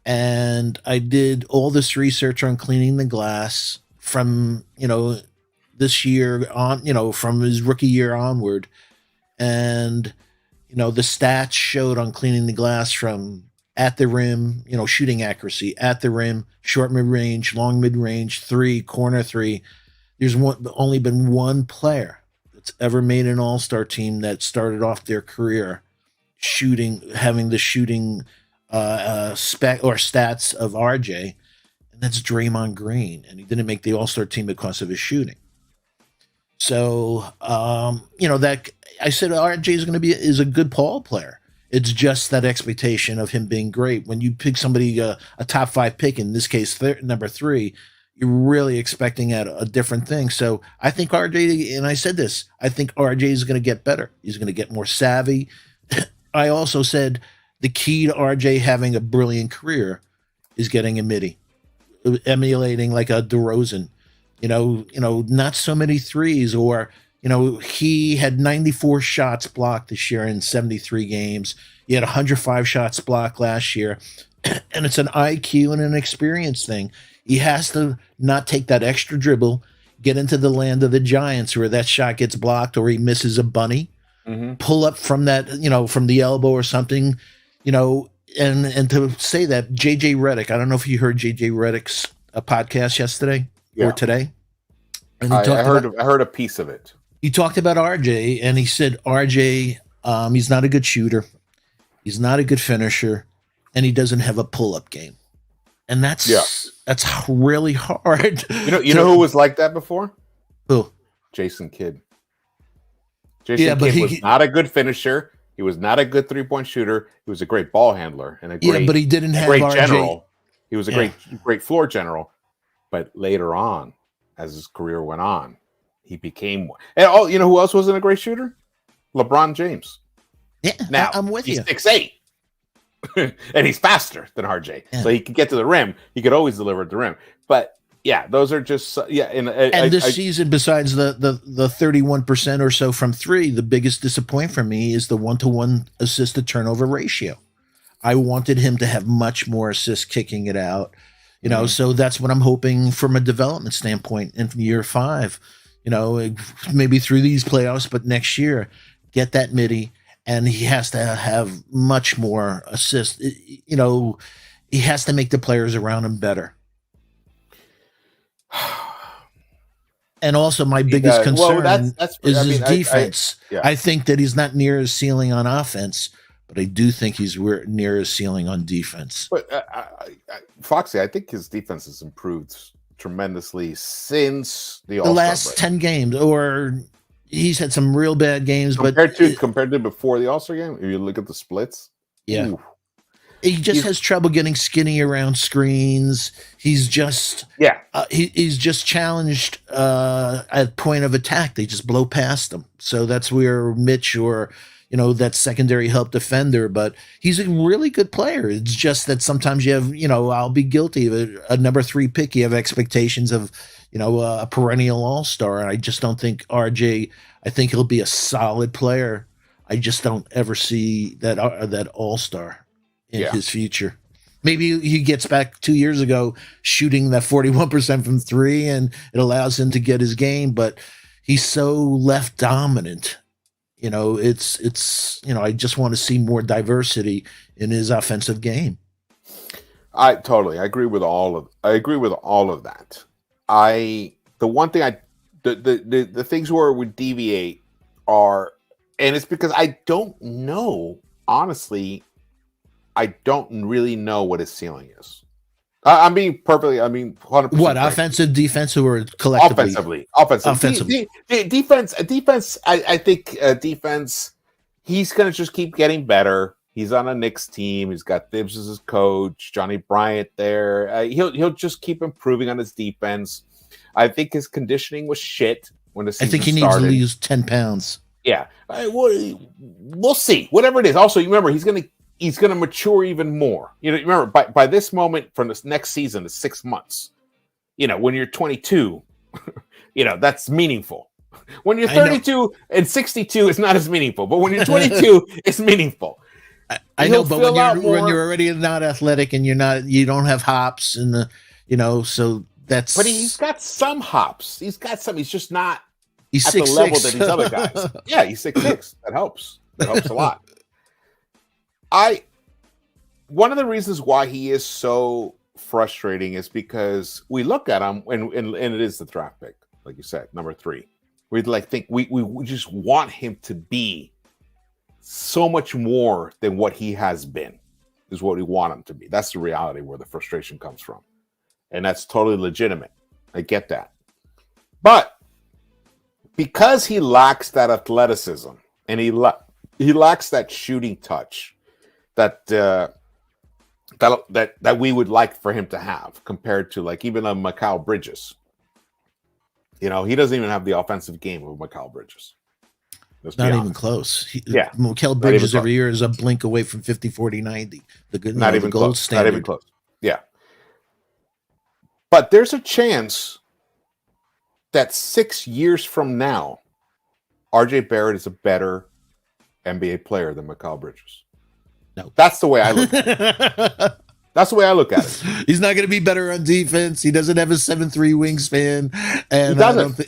And I did all this research on cleaning the glass from, this year on, from his rookie year onward. And, the stats showed on cleaning the glass from at the rim, shooting accuracy at the rim, short mid-range, long mid-range, 3, corner 3. There's only been one player that's ever made an all-star team that started off their career having the shooting spec or stats of RJ, and that's Draymond Green. And he didn't make the all-star team because of his shooting. So, that I said RJ is a good ball player. It's just that expectation of him being great. When you pick somebody, a top 5 pick, in this case, number 3, you're really expecting a different thing. So I think RJ, and I said this, I think RJ is going to get better. He's going to get more savvy. I also said the key to RJ having a brilliant career is getting a midi, emulating like a DeRozan. Not so many threes, or, he had 94 shots blocked this year in 73 games. He had 105 shots blocked last year. And it's an IQ and an experience thing. He has to not take that extra dribble, get into the land of the giants where that shot gets blocked or he misses a bunny, pull up from that, from the elbow or something, and to say that JJ Redick, I don't know if you heard JJ Redick's podcast yesterday or today. And I heard a piece of it. He talked about RJ, and he said RJ, he's not a good shooter, he's not a good finisher, and he doesn't have a pull-up game. And that's really hard. You know who was like that before? Who? Jason Kidd. Jason Kidd was not a good finisher. He was not a good 3-point shooter. He was a great ball handler and but he didn't have great RJ. General. He was a great floor general. But later on, as his career went on, he became one. And who else wasn't a great shooter? LeBron James. Yeah, now I'm with he's you. 6'8". And he's faster than RJ, so he can get to the rim. He could always deliver at the rim. But those are just And this season, besides the 31% or so from 3, the biggest disappointment for me is the 1-to-1 assist to turnover ratio. I wanted him to have much more assists kicking it out, So that's what I'm hoping from a development standpoint in year 5. Maybe through these playoffs, but next year get that midi. And he has to have much more assists. He has to make the players around him better. And also, my biggest concern is his defense. I think that he's not near his ceiling on offense, but I do think he's near his ceiling on defense. But Foxy, I think his defense has improved tremendously since the last break. 10 games, or he's had some real bad games, compared to before the All-Star game. If you look at the splits, he just has trouble getting skinny around screens. He's just he's just challenged at point of attack. They just blow past him. So that's where Mitch or that secondary help defender. But he's a really good player. It's just that sometimes you have I'll be guilty of a number 3 pick. You have expectations of a perennial all-star. And I just don't think RJ, I think he'll be a solid player. I just don't ever see that all-star in his future. Maybe he gets back 2 years ago shooting that 41% from 3 and it allows him to get his game, but he's so left dominant. It's I just want to see more diversity in his offensive game. I agree with all of that. The things where we deviate are, and it's because I don't know, honestly, I don't really know what his ceiling is. I'm being perfectly. I mean, 100%. What, offensive, defensive, or collectively? Offensively. Defense. I think defense. He's gonna just keep getting better. He's on a Knicks team. He's got Thibs as his coach, Johnny Bryant there. He'll just keep improving on his defense. I think his conditioning was shit when the season I think he started. needs to lose 10 pounds. Yeah, we'll see. Whatever it is. Also, you remember he's gonna mature even more. You know, remember by this moment from this next season is 6 months. You know, when you're 22, you know that's meaningful. When you're 32 and 62, it's not as meaningful. But when you're 22, it's meaningful. I know, but when you're already not athletic and you don't have hops and so that's. But he's got some hops. He's got some. He's just not. He's at 6'6". The level that these other guys. Yeah, he's 6'6". That helps. That helps a lot. One of the reasons why he is so frustrating is because we look at him and it is the draft pick, like you said, number 3. We'd think we just want him to be so much more than what he has been, is what we want him to be. That's the reality where the frustration comes from. And that's totally legitimate. I get that. But because he lacks that athleticism and he lacks that shooting touch that we would like for him to have compared to like even a Mikal Bridges. You know, he doesn't even have the offensive game of Mikal Bridges. Not even close. Mikal Bridges every year is a blink away from 50, 40, 90. The gold close. standard. Not even close. Yeah. But there's a chance that 6 years from now, RJ Barrett is a better NBA player than Mikal Bridges. No. That's the way I look at it. That's the way I look at it. He's not going to be better on defense. He doesn't have a 7'3" wingspan. And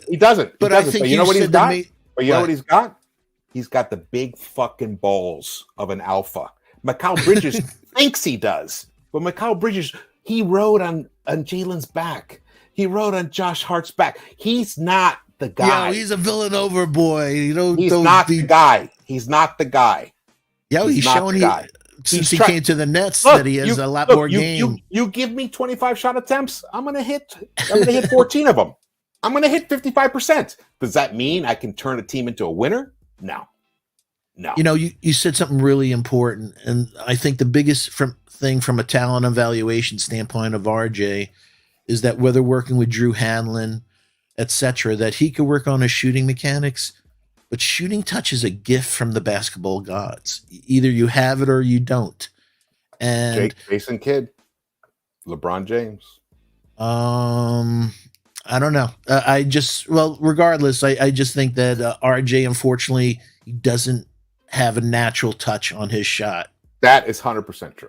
he doesn't. But I think you know what he's got? But you know what he's got? He's got the big fucking balls of an alpha. Mikal Bridges thinks he does. But Mikal Bridges, he rode on Jalen's back. He rode on Josh Hart's back. He's not the guy. Yeah, he's a Villanova boy. He's not the guy. He's not the guy. Yeah, he's showing since he came to the Nets that he has a lot more game. You give me 25 shot attempts, I'm gonna hit 14 of them. I'm gonna hit 55%. Does that mean I can turn a team into a winner? No. You know, you said something really important, and I think the biggest thing from a talent evaluation standpoint of RJ is that whether working with Drew Hanlon, etc., that he could work on his shooting mechanics. But shooting touch is a gift from the basketball gods. Either you have it or you don't. And Jason Kidd, LeBron James. I don't know. Regardless, I just think that RJ, unfortunately, he doesn't have a natural touch on his shot. That is 100% true.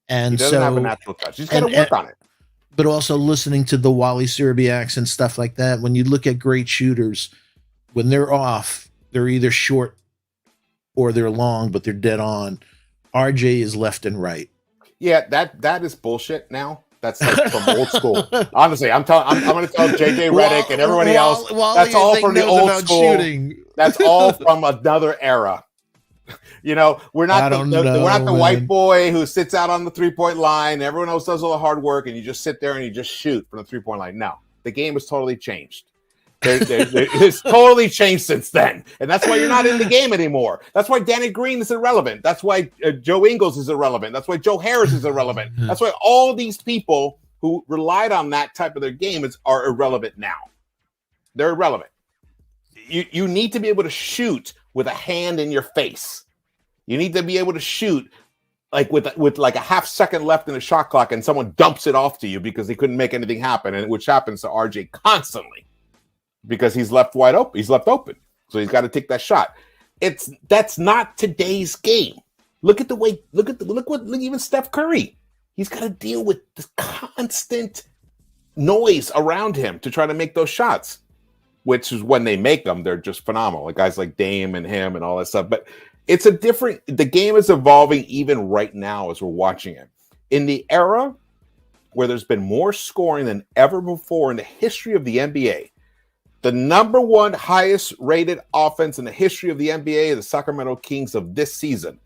And he doesn't have a natural touch. He's got to work on it. But also listening to the Wally Serbiaks and stuff like that, when you look at great shooters, when they're off, they're either short or they're long, but they're dead on. RJ is left and right. Yeah, that is bullshit now. That's like from old school. Honestly, I'm going to tell JJ Redick and everybody else. That's all from the old school. Shooting. That's all from another era. You know, we're not the white boy who sits out on the 3-point line. Everyone else does all the hard work, and you just sit there and you just shoot from the 3-point line. No, the game has totally changed. It's totally changed since then, and that's why you're not in the game anymore. That's why Danny Green is irrelevant. That's why Joe Ingles is irrelevant. That's why Joe Harris is irrelevant. That's why all these people who relied on that type of their game are irrelevant now. They're irrelevant. You need to be able to shoot with a hand in your face. You need to be able to shoot like with like a half second left in the shot clock, and someone dumps it off to you because they couldn't make anything happen, and which happens to RJ constantly. Because he's left wide open. He's left open. So he's got to take that shot. That's not today's game. Look what even Steph Curry. He's got to deal with this constant noise around him to try to make those shots. Which is when they make them, they're just phenomenal. Like guys like Dame and him and all that stuff. But the game is evolving even right now as we're watching it. In the era where there's been more scoring than ever before in the history of the NBA, the number one highest rated offense in the history of the NBA, the Sacramento Kings of this season.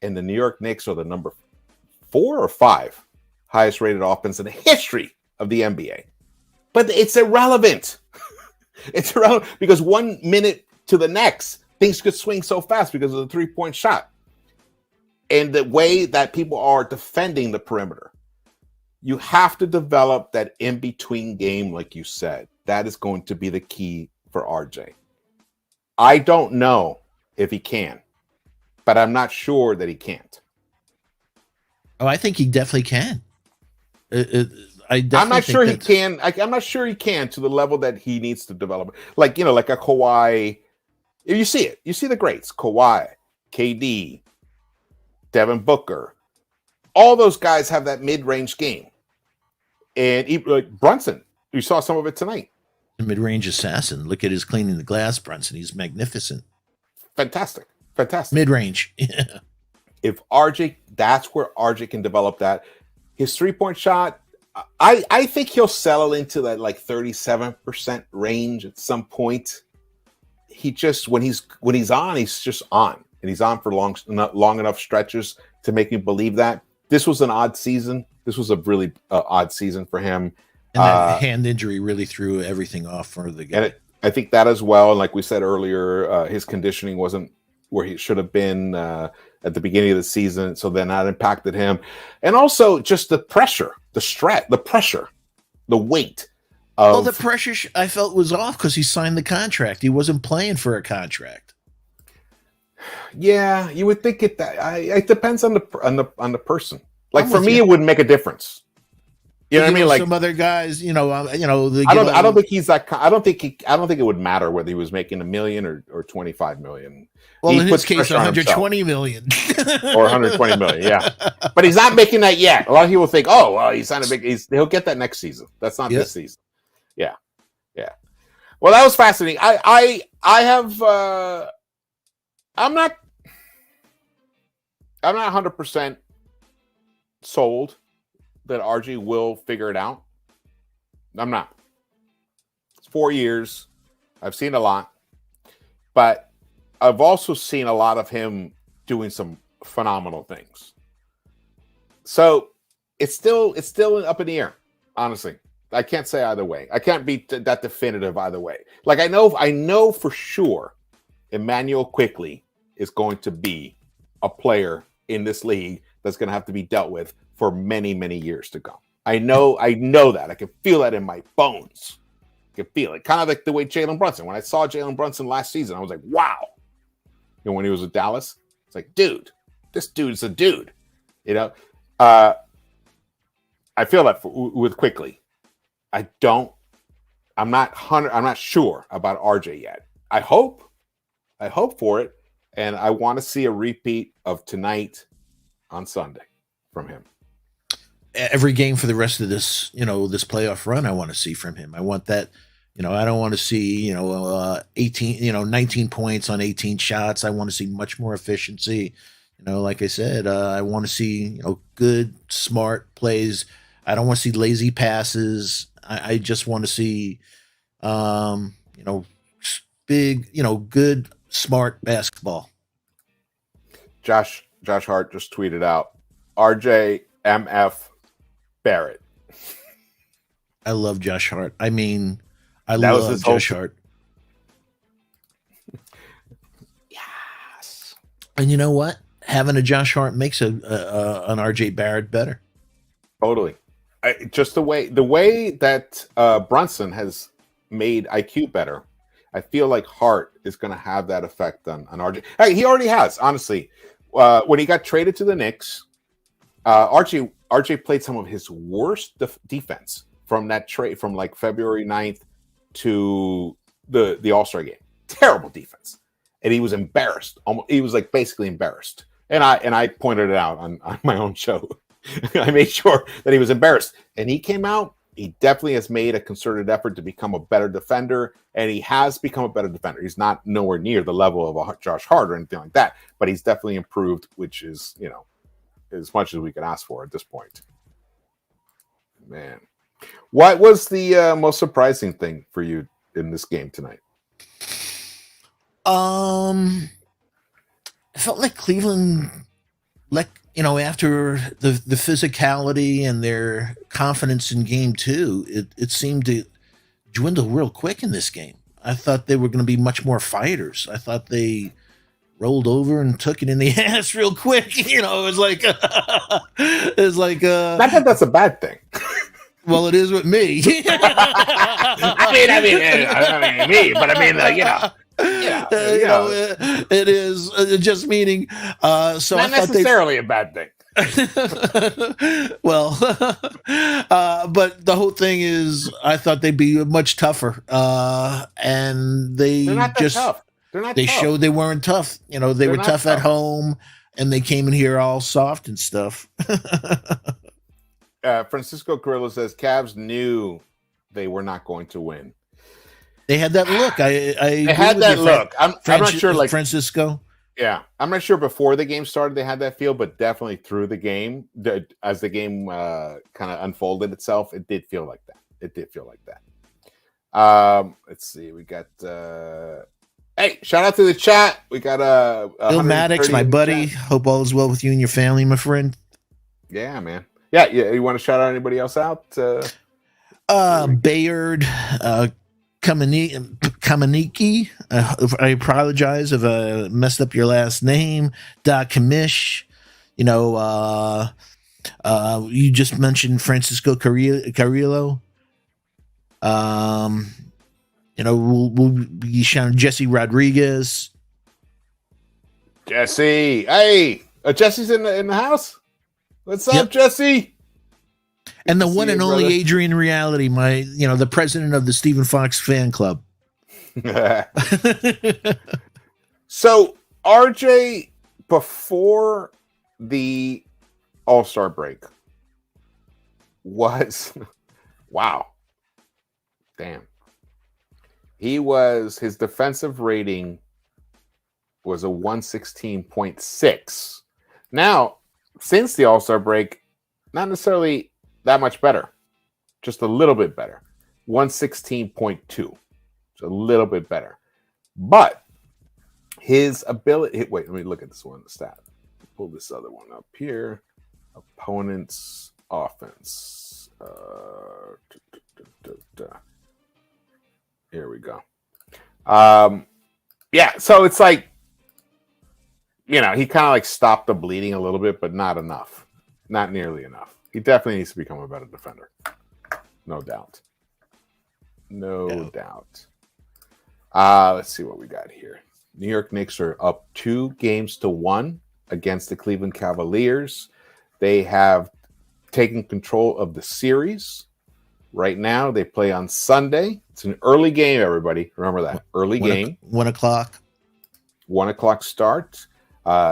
And the New York Knicks are the number 4 or 5 highest rated offense in the history of the NBA. But it's irrelevant. It's irrelevant because 1 minute to the next, things could swing so fast because of the 3-point shot. And the way that people are defending the perimeter. You have to develop that in-between game, like you said. That is going to be the key for RJ. I don't know if he can, but I'm not sure that he can't. Oh, I think he definitely can. I'm not sure he can. I'm not sure he can to the level that he needs to develop. Like, like a Kawhi. You see it. You see the greats. Kawhi, KD, Devin Booker. All those guys have that mid-range game. And like Brunson, you saw some of it tonight. The mid-range assassin. Look at his cleaning the glass, Brunson. He's magnificent. Fantastic. Mid-range. Yeah. If RJ, that's where RJ can develop that. His 3-point shot, I think he'll settle into that like 37% range at some point. He just when he's on, he's just on. And he's on for long enough stretches to make me believe that. This was an odd season. This was a really odd season for him. And that hand injury really threw everything off for the game. And I think that as well. And like we said earlier, his conditioning wasn't where he should have been at the beginning of the season. So then that impacted him. And also just the pressure, the pressure, the weight. Well, the pressure I felt was off because he signed the contract. He wasn't playing for a contract. Yeah, you would think it depends on the person. Like for me, it wouldn't make a difference. You know what I mean? Like some other guys, I don't think he's that. I don't think it would matter whether he was making $1 million or 25 million. Well, in his case, 120 million or 120 million. Yeah, but he's not making that yet. A lot of people think, oh, well, he's not a big. He'll get that next season. That's not this season. Yeah. Well, that was fascinating. I have. I'm not 100% sold that RG will figure it out. I'm not. It's 4 years. I've seen a lot, but I've also seen a lot of him doing some phenomenal things. So it's still up in the air, honestly. I can't say either way. I can't be that definitive either way. Like I know for sure Emmanuel Quickley is going to be a player in this league that's going to have to be dealt with for many, many years to come. I know that. I can feel that in my bones. I can feel it. Kind of like the way Jalen Brunson. When I saw Jalen Brunson last season, I was like, wow. When he was with Dallas, it's like, dude, this dude's a dude. I feel that with Quickley. I'm not sure about RJ yet. I hope for it. And I want to see a repeat of tonight on Sunday from him. Every game for the rest of this, this playoff run, I want to see from him. I want that, I don't want to see, 19 points on 18 shots. I want to see much more efficiency. Like I said, I want to see, good, smart plays. I don't want to see lazy passes. I just want to see, big, good, smart basketball. Josh Hart just tweeted out RJ MF Barrett. I love Josh Hart. I mean, I love Josh Hart. Yes. And you know what? Having a Josh Hart makes an RJ Barrett better. Totally. Just the way that Brunson has made IQ better. I feel like Hart is going to have that effect on RJ. Hey, he already has, honestly. When he got traded to the Knicks, RJ played some of his worst defense from that trade from like February 9th to the All-Star game. Terrible defense. And he was embarrassed. He was like basically embarrassed. And I pointed it out on my own show. I made sure that he was embarrassed. And he came out. He definitely has made a concerted effort to become a better defender, and he has become a better defender. He's not nowhere near the level of a Josh Hart or anything like that, but he's definitely improved, which is, as much as we can ask for at this point. Man. What was the most surprising thing for you in this game tonight? I felt like Cleveland after the physicality and their confidence in game two, it seemed to dwindle real quick in this game. I thought they were going to be much more fighters. I thought they rolled over and took it in the ass real quick. It was like, Not that that's a bad thing. well, it is with me. I mean me, but I mean, it is just meaning. So not necessarily a bad thing. Well, but the whole thing is, I thought they'd be much tougher, and They're not that tough. They showed they weren't tough. They were tough at home, and they came in here all soft and stuff. Francisco Carrillo says Cavs knew they were not going to win. They had that look. They had that look. I'm not sure, like Francisco. Yeah, I'm not sure before the game started they had that feel, but definitely through the game, as the game kind of unfolded itself, it did feel like that. Let's see. We got. Hey, shout out to the chat. We got Bill Maddox, my buddy. Hope all is well with you and your family, my friend. Yeah, man. Yeah. You want to shout out anybody else out? Bayard, Kamaniki. I apologize if I messed up your last name. Doc Kamish. You just mentioned Francisco Carrillo. We'll be shouting Jesse Rodriguez. Jesse, hey, Jesse's in the house. What's up, Jesse? And the one and only Adrian Reality, the president of the Stephen Fox fan club. So, RJ, before the All-Star break, was wow, damn. His defensive rating was a 116.6. Now, since the All-Star break, not necessarily that much better, just a little bit better. 116.2. It's a little bit better. But his ability, wait, let me look at this one, the stat. Pull this other one up here. Opponent's offense. Here we go. Yeah, so it's like, he kind of like stopped the bleeding a little bit, but not enough. Not nearly enough. He definitely needs to become a better defender. No doubt. No doubt. Let's see what we got here. New York Knicks are up 2-1 against the Cleveland Cavaliers. They have taken control of the series. Right now, they play on Sunday. It's an early game, everybody. Remember that. Early game. 1 o'clock. 1 o'clock start.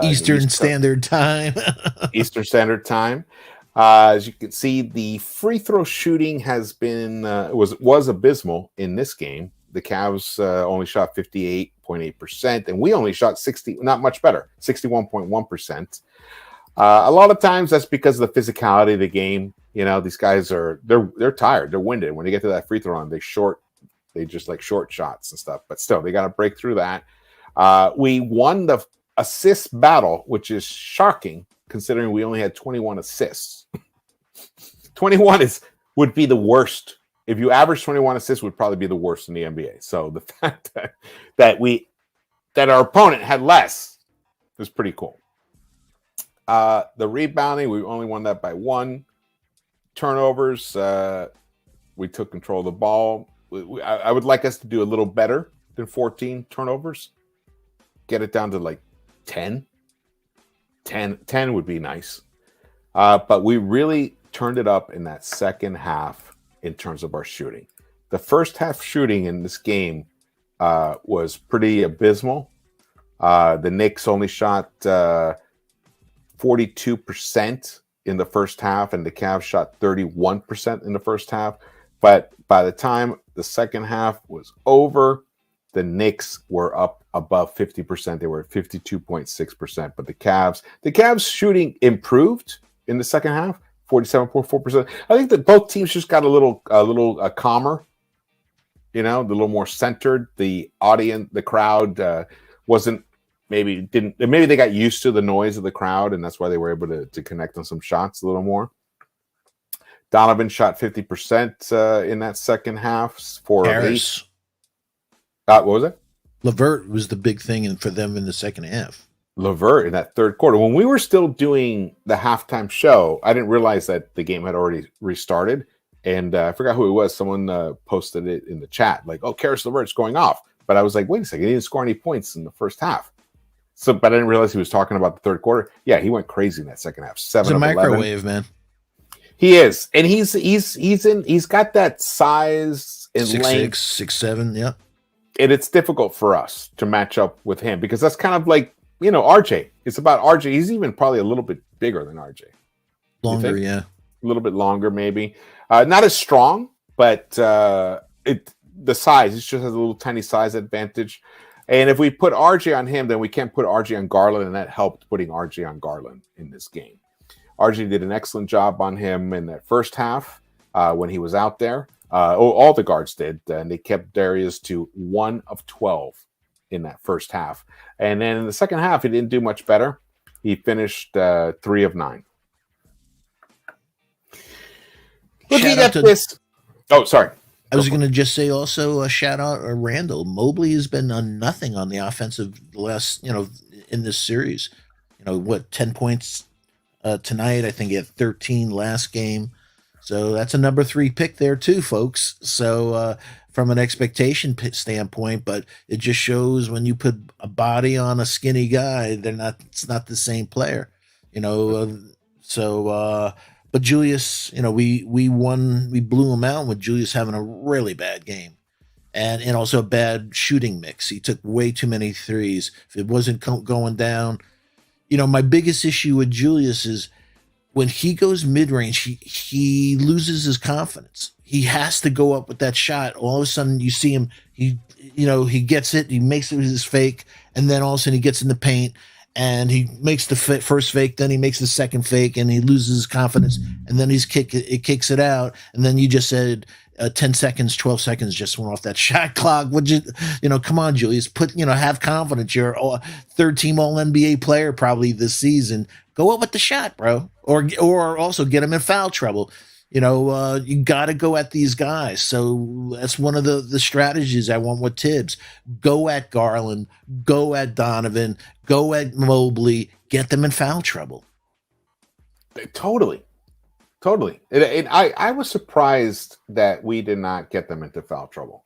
Eastern Standard Time. Eastern Standard Time. As you can see, the free throw shooting has been was abysmal in this game. The Cavs only shot 58.8%, and we only shot 61.1%. A lot of times that's because of the physicality of the game. These guys they're tired, they're winded. When they get to that free throw line, they just like short shots and stuff. But still, they got to break through that. We won the assist battle, which is shocking considering we only had 21 assists. 21 would be the worst. If you average 21 assists, would probably be the worst in the NBA. So the fact that our opponent had less is pretty cool. The rebounding, we only won that by 1. Turnovers, we took control of the ball. I would like us to do a little better than 14 turnovers. Get it down to like 10. 10 would be nice. But we really turned it up in that second half in terms of our shooting. The first half shooting in this game was pretty abysmal. The Knicks only shot 42% in the first half, and the Cavs shot 31% in the first half. But by the time the second half was over, the Knicks were up above 50%. They were at 52.6%. But the Cavs shooting improved in the second half, 47.4%. I think that both teams just got a little calmer, a little more centered. The audience, the crowd wasn't maybe they got used to the noise of the crowd, and that's why they were able to connect on some shots a little more. Donovan shot 50% in that second half, 4 of 8. What was it? LeVert was the big thing for them in the second half. LeVert in that third quarter. When we were still doing the halftime show, I didn't realize that the game had already restarted. And I forgot who it was. Someone posted it in the chat, like, "Oh, Karis LeVert's going off." But I was like, "Wait a second, he didn't score any points in the first half." So, but I didn't realize he was talking about the third quarter. Yeah, he went crazy in that second half. 7 of 11. Microwave, man. He is, and he's got that size and 6'6", 6'7", yeah. And it's difficult for us to match up with him because that's kind of like, RJ. It's about RJ. He's even probably a little bit bigger than RJ. Longer, yeah. A little bit longer, maybe. Not as strong, but the size. He just has a little tiny size advantage. And if we put RJ on him, then we can't put RJ on Garland, and that helped putting RJ on Garland in this game. RJ did an excellent job on him in that first half when he was out there. All the guards did, and they kept Darius to 1 of 12 in that first half. And then in the second half, he didn't do much better. He finished 3 of 9. Looking at this. Oh, sorry. I was going to just say also a shout out to Randall. Mobley has been on nothing on the offensive last, in this series. 10 points tonight. I think he had 13 last game. So that's a number 3 pick there too, folks. So from an expectation standpoint, but it just shows when you put a body on a skinny guy, it's not the same player, but Julius, we blew him out with Julius having a really bad game and also a bad shooting mix. He took way too many threes. If it wasn't going down, my biggest issue with Julius is when he goes mid-range, he loses his confidence. He has to go up with that shot. All of a sudden you see him, he gets it, he makes it his fake, and then all of a sudden he gets in the paint and he makes the first fake, then he makes the second fake, and he loses his confidence, and then it kicks it out, and then you just said 10 seconds, 12 seconds just went off that shot clock. Would you, come on, Julius, have confidence. You're a third-team All-NBA player probably this season. Go up with the shot, bro, or also get him in foul trouble. You got to go at these guys. So that's one of the strategies I want with Tibbs. Go at Garland, go at Donovan, go at Mobley, get them in foul trouble. Totally. And I was surprised that we did not get them into foul trouble.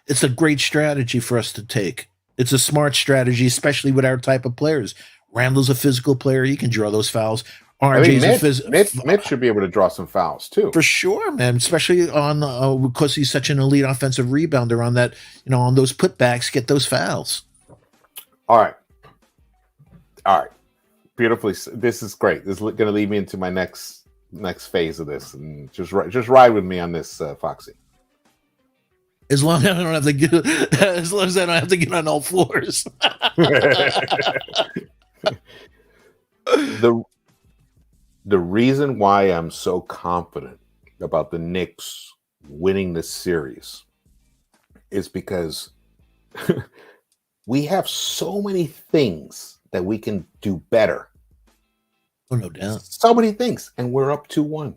It's a great strategy for us to take. It's a smart strategy, especially with our type of players. Randall's a physical player. He can draw those fouls. Mitch should be able to draw some fouls too, for sure, man. Especially on because he's such an elite offensive rebounder on that, on those putbacks, get those fouls. All right, beautifully. This is great. This is going to lead me into my next phase of this, and just ride with me on this, Foxy. As long as I don't have to get on all floors. The reason why I'm so confident about the Knicks winning this series is because we have so many things that we can do better. Oh, no doubt. So many things, and we're up 2-1.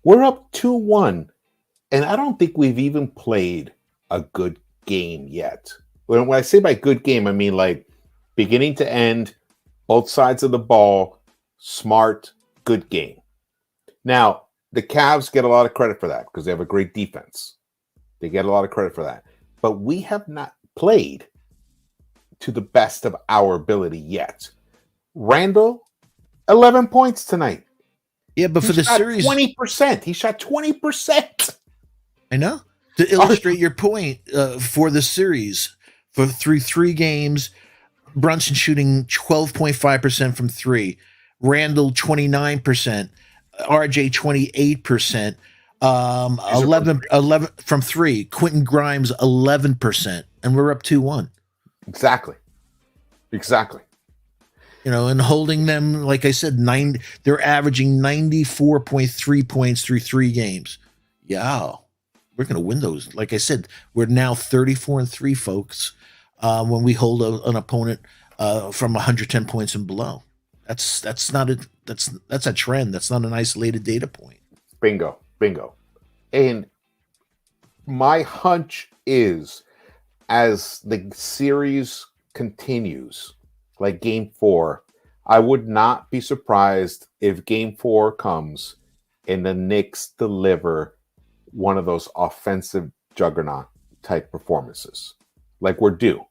We're up 2-1, and I don't think we've even played a good game yet. When I say by good game, I mean like beginning to end, both sides of the ball, smart, good game. Now, the Cavs get a lot of credit for that because they have a great defense. They get a lot of credit for that. But we have not played to the best of our ability yet. Randall, 11 points tonight. Yeah, but for the series, 20%. He shot 20%. I know. To illustrate your point, for the series, through 3 games, Brunson shooting 12.5% from 3. Randall 29%, RJ 28%, 11 from 3, Quentin Grimes 11%, and we're up 2-1. Exactly. And holding them, like I said, they're averaging 94.3 points through 3 games. Yeah, we're going to win those. Like I said, we're now 34-3, folks. When we hold an opponent from 110 points and below. That's not a that's a trend. That's not an isolated data point. Bingo, bingo. And my hunch is, as the series continues, like game 4, I would not be surprised if game 4 comes and the Knicks deliver one of those offensive juggernaut type performances, like we're due,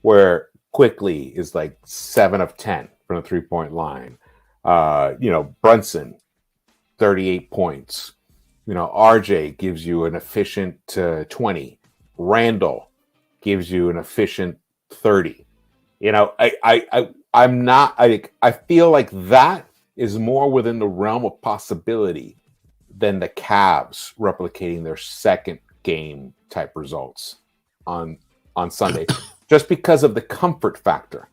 where quickly is like 7 of 10 from the 3-point line. Brunson, 38 points. RJ gives you an efficient 20. Randall gives you an efficient 30. I'm not. I feel like that is more within the realm of possibility than the Cavs replicating their second game type results on Sunday, just because of the comfort factor.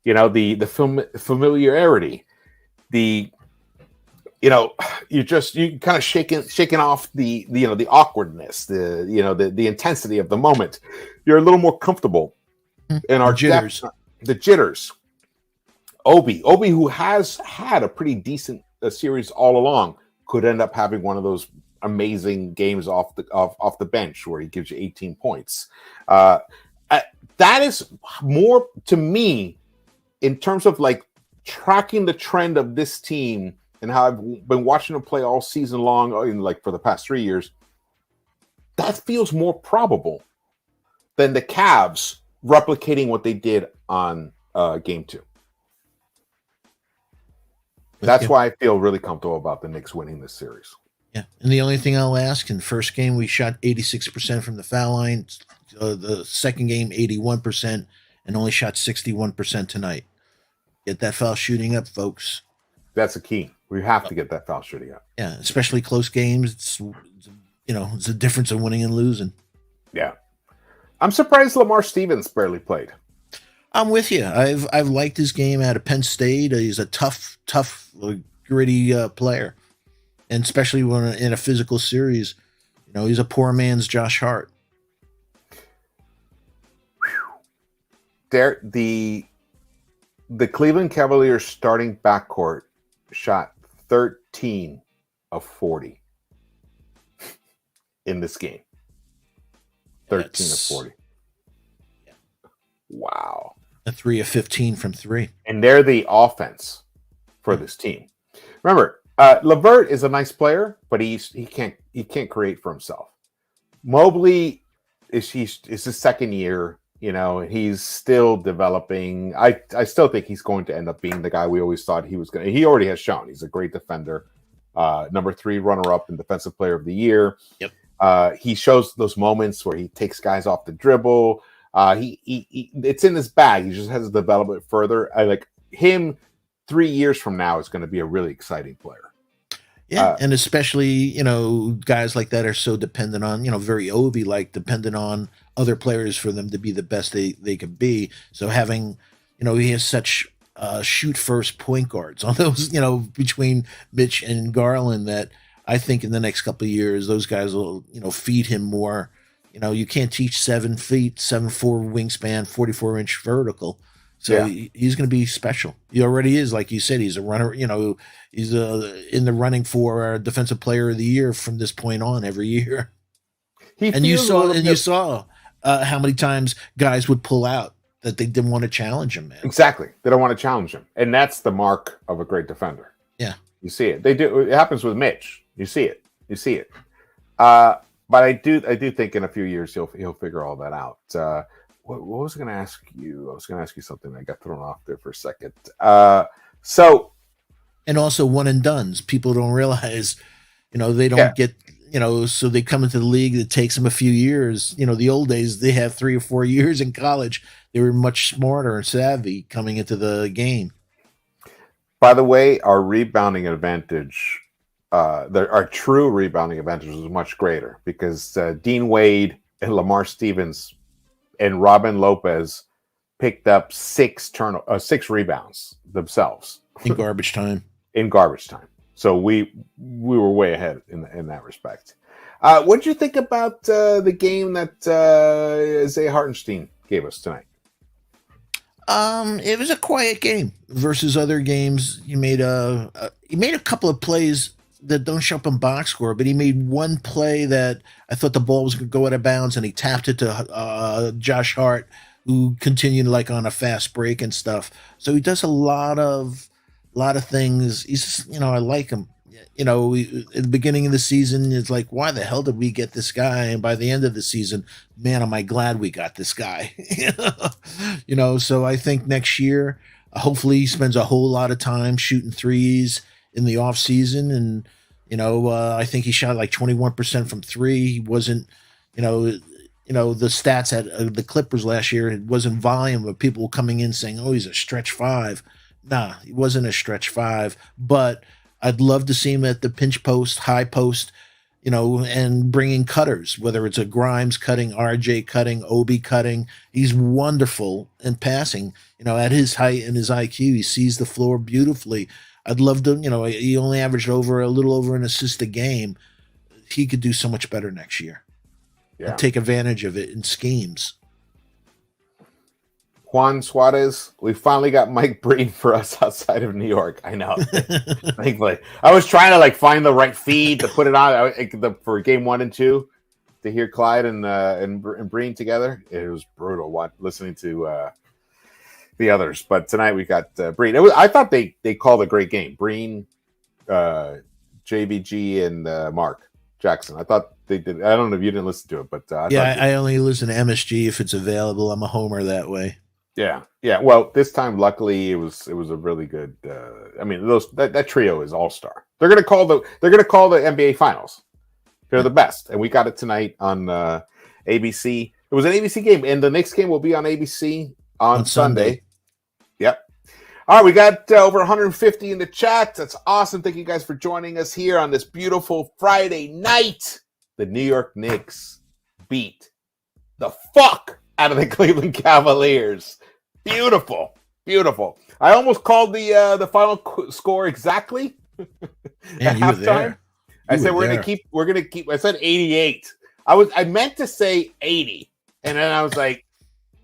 The familiarity, you kind of shaking off the awkwardness, the intensity of the moment. You're a little more comfortable in our jitters. The jitters. Obi, who has had a pretty decent series all along, could end up having one of those amazing games off the bench where he gives you 18 points. That is more to me in terms of like tracking the trend of this team and how I've been watching them play all season long, like for the past 3 years. That feels more probable than the Cavs replicating what they did on game 2. That's why I feel really comfortable about the Knicks winning this series. Yeah, and the only thing I'll ask, in the first game we shot 86% from the foul line. The second game 81%, and only shot 61% tonight. Get that foul shooting up, folks. That's a key. We have to get that foul shooting up. Yeah, especially close games. It's a difference in winning and losing. Yeah, I'm surprised Lamar Stevens barely played. I'm with you. I've liked his game out of Penn State. He's a tough, gritty player, and especially when in a physical series, he's a poor man's Josh Hart. There, the Cleveland Cavaliers starting backcourt shot 13 of 40 in this game. 13 of 40. Yeah. Wow. A 3 of 15 from 3. And they're the offense for this team. Remember, LeVert is a nice player, but he can't create for himself. Mobley is his second year. He's still developing. I still think he's going to end up being the guy we always thought he was going to. He already has shown he's a great defender. Number 3 runner-up in Defensive Player of the Year. Yep. He shows those moments where he takes guys off the dribble. He it's in his bag. He just has to develop it further. I like him. 3 years from now is going to be a really exciting player. Yeah, and especially, guys like that are so dependent on, very Obi-like, dependent on other players for them to be the best they could be. So having, he has such shoot-first point guards on those, between Mitch and Garland, that I think in the next couple of years, those guys will, feed him more. You can't teach 7 feet, 7'4" wingspan, 44-inch vertical. So he's going to be special. He already is, like you said. He's a runner. He's in the running for Defensive Player of the Year from this point on every year. You saw how many times guys would pull out that they didn't want to challenge him, man. Exactly, they don't want to challenge him, and that's the mark of a great defender. Yeah, you see it. They do. It happens with Mitch. You see it. But I do think in a few years he'll figure all that out. What was I going to ask you? I was going to ask you something. I got thrown off there for a second. And also one and dones. People don't realize, they don't get, so they come into the league. It takes them a few years. The old days, they had 3 or 4 years in college. They were much smarter and savvy coming into the game. By the way, our rebounding advantage, our true rebounding advantage was much greater because Dean Wade and Lamar Stevens and Robin Lopez picked up 6 rebounds themselves in garbage time. So we were way ahead in that respect. What did you think about the game that Isaiah Hartenstein gave us tonight? It was a quiet game versus other games. He made a couple of plays that don't show up in box score, but he made one play that I thought the ball was going to go out of bounds, and he tapped it to Josh Hart, who continued like on a fast break and stuff. So he does a lot of things. He's just, I like him. At the beginning of the season, it's like, why the hell did we get this guy? And by the end of the season, man, am I glad we got this guy. So I think next year, hopefully he spends a whole lot of time shooting threes in the off season. And, I think he shot like 21% from three. He wasn't, the stats at the Clippers last year, it wasn't volume of people coming in saying, oh, he's a stretch five. Nah, he wasn't a stretch five, but I'd love to see him at the pinch post, high post, and bringing cutters, whether it's a Grimes cutting, RJ cutting, Obi cutting. He's wonderful in passing, at his height and his IQ. He sees the floor beautifully. I'd love to, he only averaged a little over an assist a game. He could do so much better next year. Yeah. And take advantage of it in schemes. Juan Suarez, we finally got Mike Breen for us outside of New York. I know. Thankfully, I was trying to find the right feed to put it on for game 1 and 2 to hear Clyde and Breen together. It was brutal listening to the others. But tonight we got Breen. I thought they called a great game. Breen, JVG, and Mark Jackson. I thought they did. I don't know if you didn't listen to it, but I only listen to MSG if it's available. I'm a homer that way. Yeah. Well, this time, luckily, it was a really good. That trio is all star. They're gonna call the NBA Finals. They're the best, and we got it tonight on ABC. It was an ABC game, and the next game will be on ABC on Sunday. Yep. All right, we got over 150 in the chat. That's awesome. Thank you guys for joining us here on this beautiful Friday night. The New York Knicks beat the fuck out of the Cleveland Cavaliers. Beautiful. I almost called the final score exactly. Man, you were there. I said we're gonna keep. I said 88. I meant to say 80, and then I was like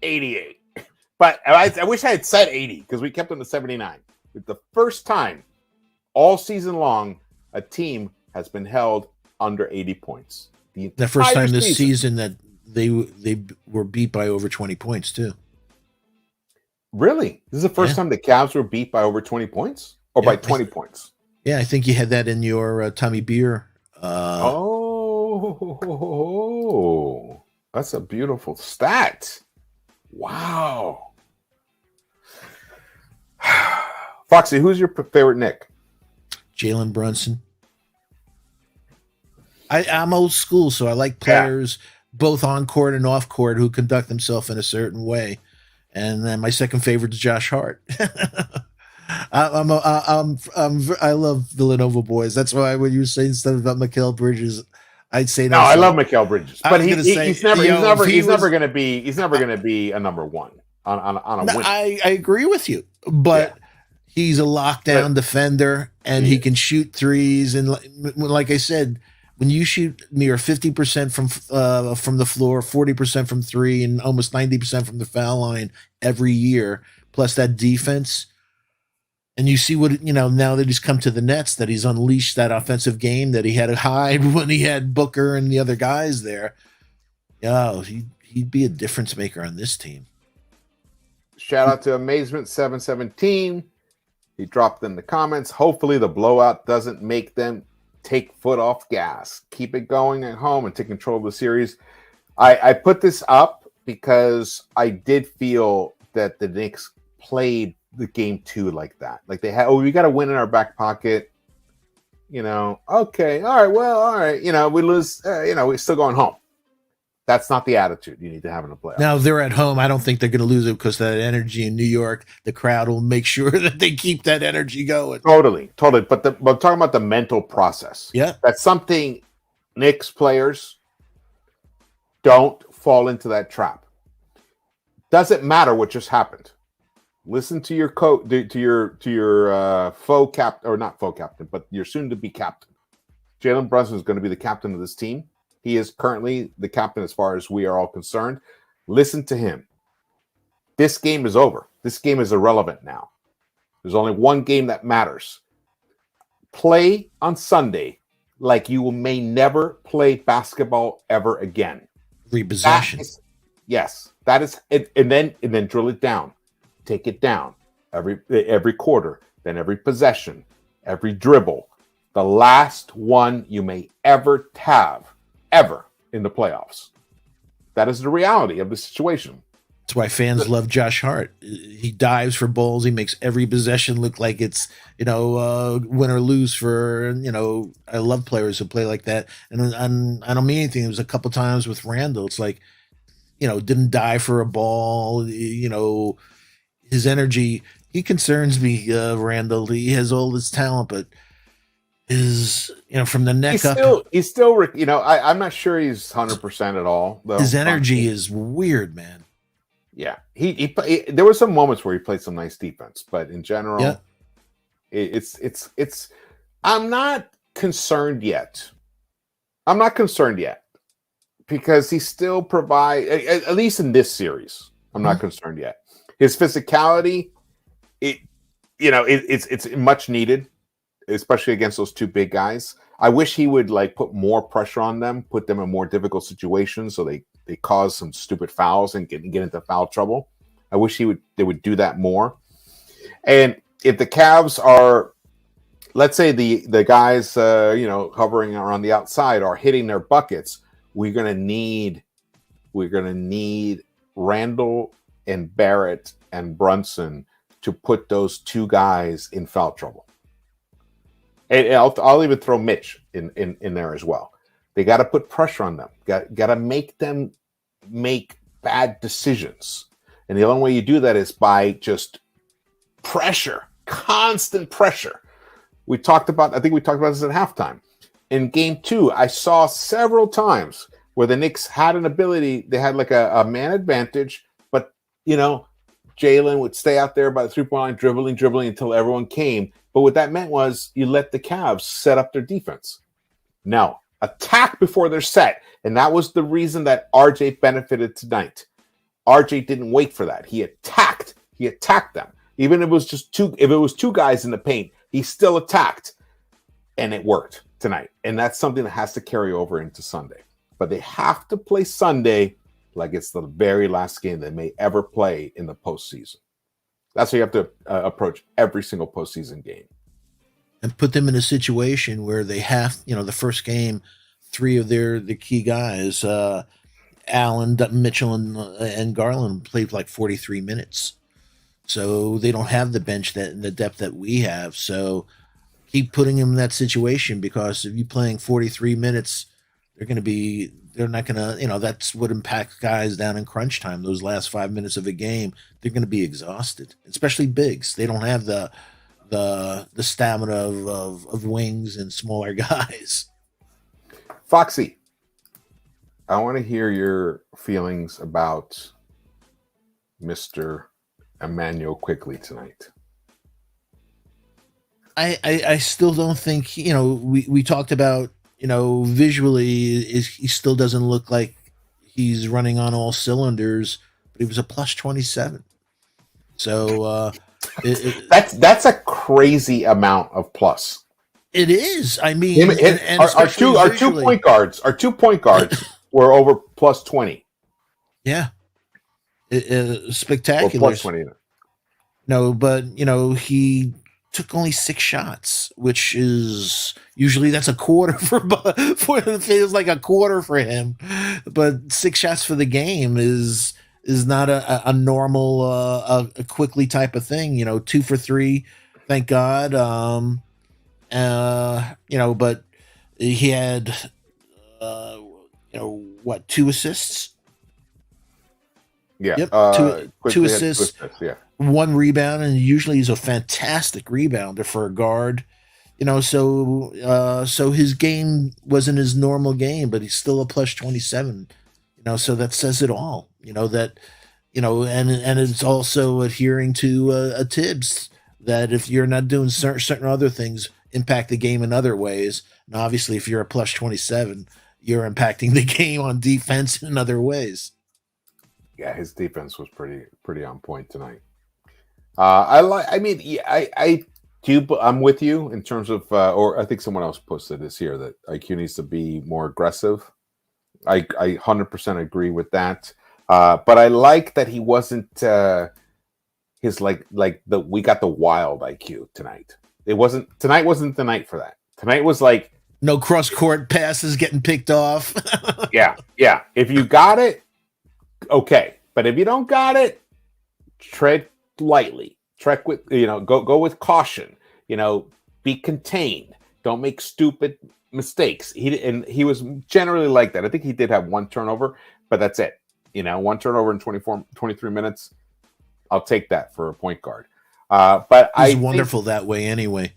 88. But I wish I had said 80 because we kept them to 79. It's the first time all season long a team has been held under 80 points. The first time this season that they were beat by over 20 points too. Really? This is the first time the Cavs were beat by over 20 points? Or by 20 points? Yeah, I think you had that in your Tommy Beer. That's a beautiful stat. Wow. Foxy, who's your favorite Knick? Jalen Brunson. I'm old school, so I like players both on court and off court who conduct themselves in a certain way. And then my second favorite is Josh Hart. I love Villanova boys. That's why when you were saying stuff about Mikal Bridges, I'd say no. I love Mikal Bridges, but he's never going to be a number one on a win. I agree with you, but he's a lockdown defender, and he can shoot threes. And like I said, when you shoot near 50% from the floor, 40% from three, and almost 90% from the foul line every year, plus that defense, and you see what now that he's come to the Nets, that he's unleashed that offensive game that he had to hide when he had Booker and the other guys there. He'd be a difference maker on this team. Shout out to Amazement 717. He dropped in the comments. Hopefully the blowout doesn't make them take foot off gas. Keep it going at home and take control of the series. I put this up because I did feel that the Knicks played the game 2 like that. Like they had, we got to win in our back pocket. Okay, all right. We lose, we're still going home. That's not the attitude you need to have in a playoff. Now, if they're at home, I don't think they're going to lose it because that energy in New York, the crowd will make sure that they keep that energy going. Totally. But I'm talking about the mental process. Yeah. That's something Knicks players don't fall into that trap. Doesn't matter what just happened. Listen to your to your faux captain, or not faux captain, but your soon-to-be captain. Jalen Brunson is going to be the captain of this team. He is currently the captain as far as we are all concerned. Listen to him. This game is over. This game is irrelevant now. There's only one game that matters. Play on Sunday like you may never play basketball ever again. Repossession. Yes, that is it, and then drill it down. Take it down every quarter, then every possession, every dribble. The last one you may ever have, ever in the playoffs. That is the reality of the situation. That's why fans love Josh Hart. He dives for balls. He makes every possession look like it's, win or lose for, I love players who play like that. And I don't mean anything. It was a couple times with Randall. It's like, didn't die for a ball. His energy, he concerns me, Randall. He has all this talent, but his, from the neck up. He's still, I'm not sure he's 100% at all. Though. His energy is weird, man. Yeah, he there were some moments where he played some nice defense, but in general, it's. I'm not concerned yet. Because he still provide, at least in this series. I'm not concerned yet. His physicality, it's much needed, especially against those two big guys. I wish he would put more pressure on them, put them in more difficult situations, so they cause some stupid fouls and get into foul trouble. I wish they would do that more. And if the Cavs are, let's say the guys hovering around the outside are hitting their buckets, we're gonna need Randall and Barrett and Brunson to put those two guys in foul trouble. And I'll even throw Mitch in there as well. They got to put pressure on them. Got to make them make bad decisions. And the only way you do that is by just pressure, constant pressure. I think we talked about this at halftime. In game 2, I saw several times where the Knicks had an ability. They had a man advantage, but Jalen would stay out there by the 3-point line, dribbling until everyone came. But what that meant was you let the Cavs set up their defense. Now, attack before they're set. And that was the reason that RJ benefited tonight. RJ didn't wait for that. He attacked. He attacked them. Even if it was two guys in the paint, he still attacked. And it worked tonight. And that's something that has to carry over into Sunday. But they have to play Sunday like it's the very last game they may ever play in the postseason. That's how you have to approach every single postseason game. And put them in a situation where they have, the first game, 3 of the key guys, Allen, Mitchell, and Garland played 43 minutes. So they don't have the bench the depth that we have. So keep putting them in that situation, because if you're playing 43 minutes, they're not going to, that's what impacts guys down in crunch time. Those last 5 minutes of a game, they're going to be exhausted, especially bigs. They don't have the stamina of wings and smaller guys. Foxy, I want to hear your feelings about Mr. Emmanuel Quickly tonight. I still don't think, we talked about, visually he still doesn't look like he's running on all cylinders, but he was a plus 27. So that's a crazy amount of plus. It is. I mean, our two point guards were over plus 20. Yeah, spectacular. Or plus 20. No, but he took only 6 shots, which is usually that's a quarter for it feels like a quarter for him. But 6 shots for the game is not a normal a Quickly type of thing. 2 for 3, thank God. But he had 2 assists. Yeah. Yep. Two assists. Yeah. 1 rebound, and usually he's a fantastic rebounder for a guard. So his game wasn't his normal game, but he's still a plus 27. So that says it all. And it's also adhering to a Tibbs that if you're not doing certain other things, impact the game in other ways. And obviously, if you're a plus 27, you're impacting the game on defense in other ways. Yeah, his defense was pretty on point tonight. I mean, yeah, I do. I'm with you in terms of, or I think someone else posted this here that IQ needs to be more aggressive. I 100% agree with that. But I like that he wasn't his like the we got the wild IQ tonight. It wasn't tonight. Wasn't the night for that. Tonight was like No cross court passes getting picked off. yeah. If you got it, okay. But if you don't got it, tread lightly. Trek with go with caution. Be contained. Don't make stupid mistakes. He was generally like that. I think he did have one turnover, but that's it. One turnover in 23 minutes. I'll take that for a point guard. But he's wonderful that way anyway.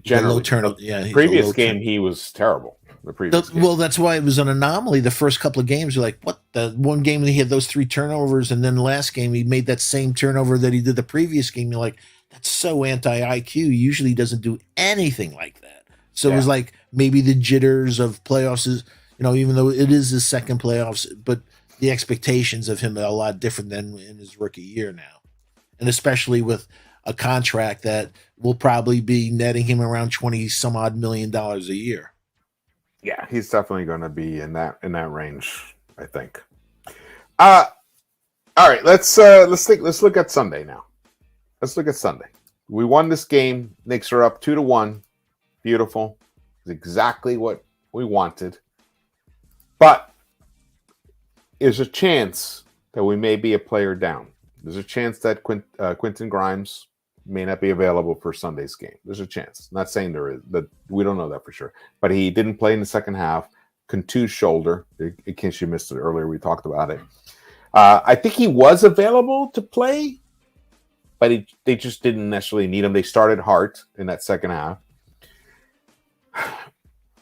Generally, low turnover. Yeah, previous game he was terrible. Well, that's why it was an anomaly. The first couple of games, you're like, what? The one game he had those 3 turnovers, and then the last game he made that same turnover that he did the previous game. You're like, that's so anti-IQ. He usually doesn't do anything like that. So It was like maybe the jitters of playoffs is, even though it is his second playoffs, but the expectations of him are a lot different than in his rookie year now. And especially with a contract that will probably be netting him around 20 some odd $1 million a year. Yeah, he's definitely going to be in that range, I think. All right, let's look at Sunday now. Let's look at Sunday. We won this game. Knicks are up 2-1. Beautiful. It's exactly what we wanted. But there's a chance that we may be a player down. There's a chance that Quentin Grimes may not be available for Sunday's game. There's a chance. Not saying there is, that we don't know that for sure. But he didn't play in the second half. Contused shoulder. In case you missed it earlier, we talked about it. I think he was available to play, but they just didn't necessarily need him. They started Hart in that second half.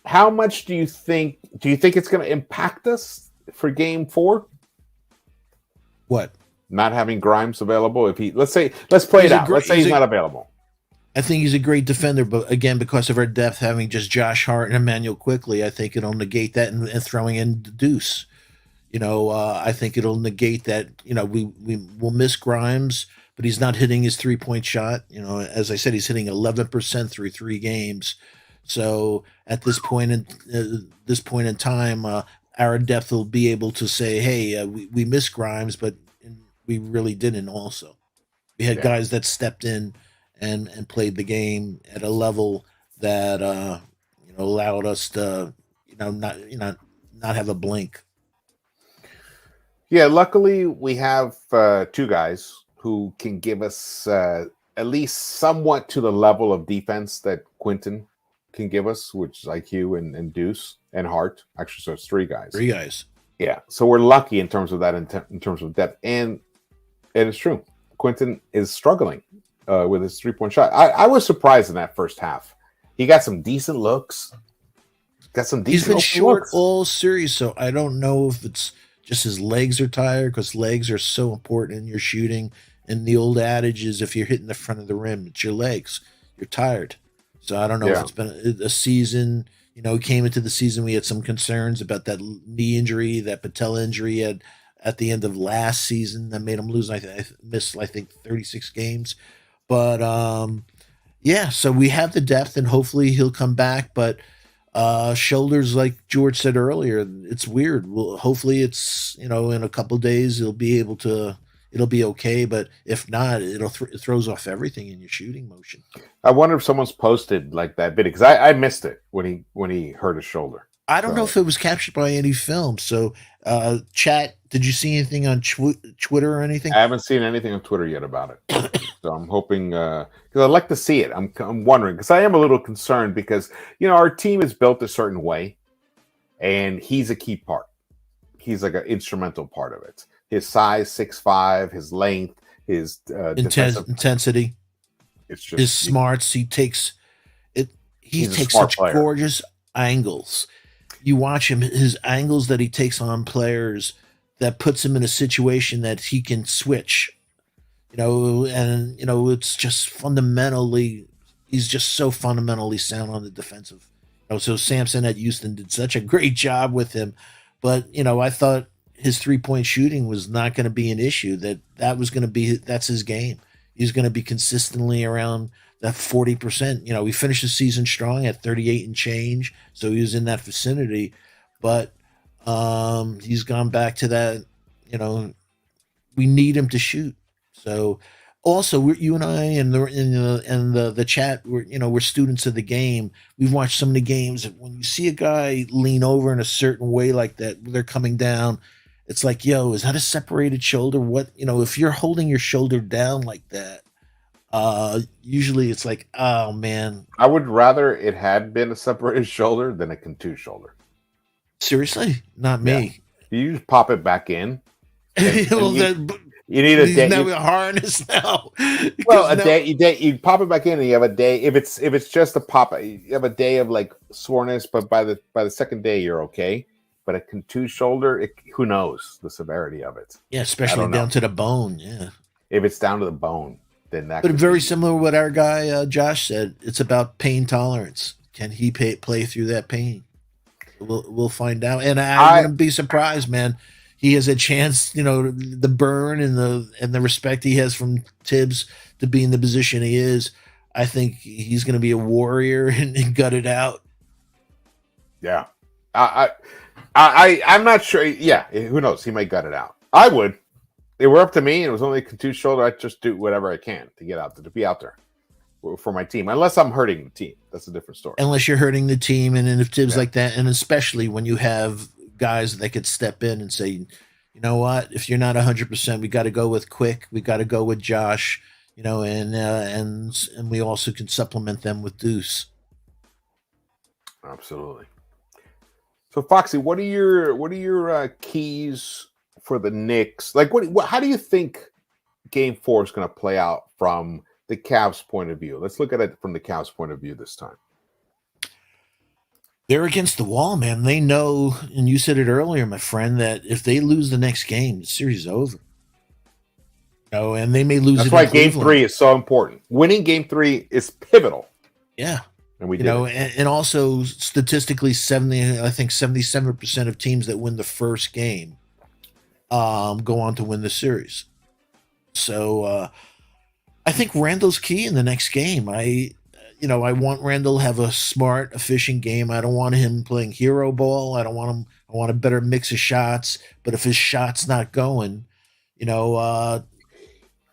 How much do you think it's going to impact us for Game 4? What? Not having Grimes available. Let's play it out. Let's say he's not available. I think he's a great defender, but again, because of our depth, having just Josh Hart and Emmanuel quickly, I think it'll negate that and throwing in the Deuce. I think it'll negate that. We will miss Grimes, but he's not hitting his 3-point shot. As I said, he's hitting 11% through 3 games. So at this point in time, our depth will be able to say, "Hey, we miss Grimes, but we really didn't." Also, we had guys that stepped in and played the game at a level that allowed us to not have a blink. Yeah, luckily we have 2 guys who can give us at least somewhat to the level of defense that Quentin can give us, which is IQ and Deuce and Hart. Actually, so it's 3 guys. 3 guys. Yeah, so we're lucky in terms of that, in terms of depth, and it's true. Quentin is struggling with his 3-point shot. I was surprised in that first half. He got some decent looks. He's been short all series, so I don't know if it's just his legs are tired, because legs are so important in your shooting. And the old adage is, if you're hitting the front of the rim, it's your legs. You're tired. So I don't know if it's been a season. He came into the season, we had some concerns about that knee injury, that patella injury at the end of last season that made him lose. I missed 36 games. But so we have the depth, and hopefully he'll come back. But shoulders, like George said earlier, it's weird. Well, hopefully it's in a couple of days it'll be okay. But if not, it throws off everything in your shooting motion. I wonder if someone's posted like that video, because I missed it when he hurt his shoulder. I don't know if it was captured by any film. So, chat, did you see anything on Twitter or anything? I haven't seen anything on Twitter yet about it. So I'm hoping, because I'd like to see it. I'm wondering, because I am a little concerned, because our team is built a certain way, and he's a key part. He's like an instrumental part of it. His size, 6'5", his length, his intensity. It's just his smarts. He takes such gorgeous angles. You watch him, his angles that he takes on players, that puts him in a situation that he can switch. It's just fundamentally, he's just so fundamentally sound on the defensive. So Sampson at Houston did such a great job with him, but I thought his 3-point shooting was not going to be an issue. That's his game. he's going to be consistently around that 40%. You know, we finished the season strong at 38 and change, so he was in that vicinity. But he's gone back to that. You know, we need him to shoot. So also, you and I and the chat, we're students of the game. We've watched so many games. When you see a guy lean over in a certain way like that, they're coming down. It's like, yo, is that a separated shoulder? What, if you're holding your shoulder down like that, usually it's like, oh man, I would rather it had been a separated shoulder than a contused shoulder. Seriously, not me. Yeah. You just pop it back in. Well, you need a day. Now a harness now. Well, a day. You pop it back in, and you have a day. If it's just a pop, you have a day of like soreness. But by the second day, you're okay. But a contused shoulder, who knows the severity of it? Yeah, especially down to the bone. Yeah. If it's down to the bone, then that. But very similar to what our guy Josh said. It's about pain tolerance. Can he play through that pain? We'll find out. And I wouldn't be surprised, man. He has a chance, the burn and the respect he has from Tibbs to be in the position he is. I think he's going to be a warrior and gut it out. Yeah, I'm not sure. Yeah, who knows? He might gut it out. I would. It were up to me, and it was only a contused shoulder. I'd just do whatever I can to get out there, to be out there for my team, unless I'm hurting the team. That's a different story. Unless you're hurting the team, and if Tibbs like that, and especially when you have guys that could step in and say, you know what, if you're not 100%, we got to go with Quick, we got to go with Josh, and we also can supplement them with Deuce. Absolutely. So Foxy, what are your keys for the Knicks? Like, how do you think Game 4 is going to play out from the Cavs' point of view? Let's look at it from the Cavs' point of view this time. They're against the wall, man. They know, and you said it earlier, my friend, that if they lose the next game, the series is over. And they may lose. That's why Game 3 is so important. Winning Game 3 is pivotal. Yeah, and we and also statistically, 77% of teams that win the first game go on to win the series. So I think Randall's key in the next game. I want Randall to have a smart, efficient game. I don't want him playing hero ball. I want a better mix of shots. But if his shot's not going, Randall.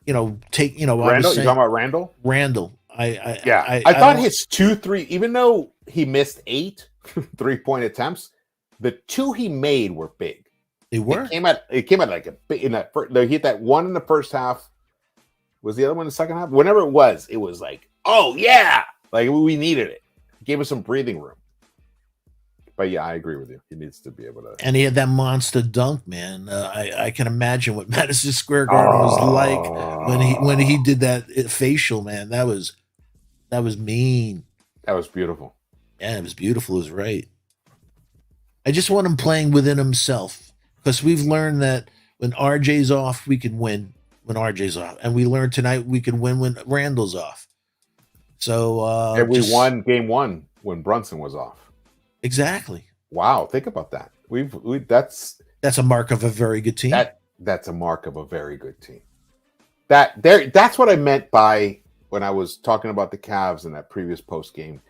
You talking about Randall? Randall. I thought his 2-3, even though he missed 8 3-point attempts, the 2 he made were big. They were. It came out like a big in that. They hit that one in the first half. Was the other one in the second half? Whenever it was like, oh yeah. Like, we needed it. It gave us some breathing room. But yeah, I agree with you. He needs to be able to. And he had that monster dunk, man. I can imagine what Madison Square Garden was like when he did that facial, man. That was mean. That was beautiful. Yeah, it was beautiful. It was right. I just want him playing within himself, because we've learned that when RJ's off, we can win when RJ's off, and we learned tonight we can win when Randall's off. So and we won Game 1 when Brunson was off. Exactly. Wow, think about that. That's a mark of a very good team. That's a mark of a very good team. That's what I meant by when I was talking about the Cavs in that previous post game.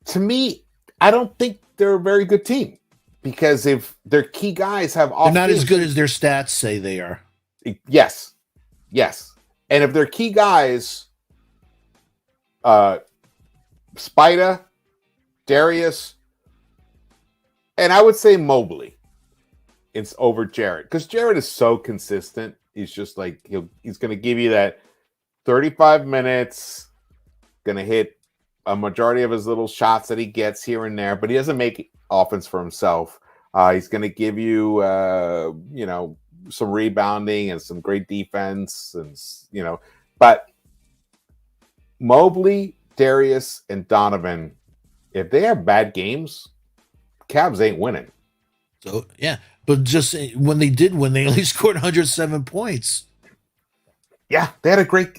To me, I don't think they're a very good team, because if their key guys have off, they're not as good as their stats say they are. Yes, and if their key guys, Spida, Darius, and I would say Mobley, it's over Jarrett, because Jarrett is so consistent. He's just like, he's going to give you that 35 minutes, going to hit a majority of his little shots that he gets here and there, but he doesn't make offense for himself. He's going to give you, some rebounding and some great defense, and but Mobley, Darius, and Donovan, if they have bad games, Cavs ain't winning. So yeah, but just when they did win, they only scored 107 points. Yeah, they had a great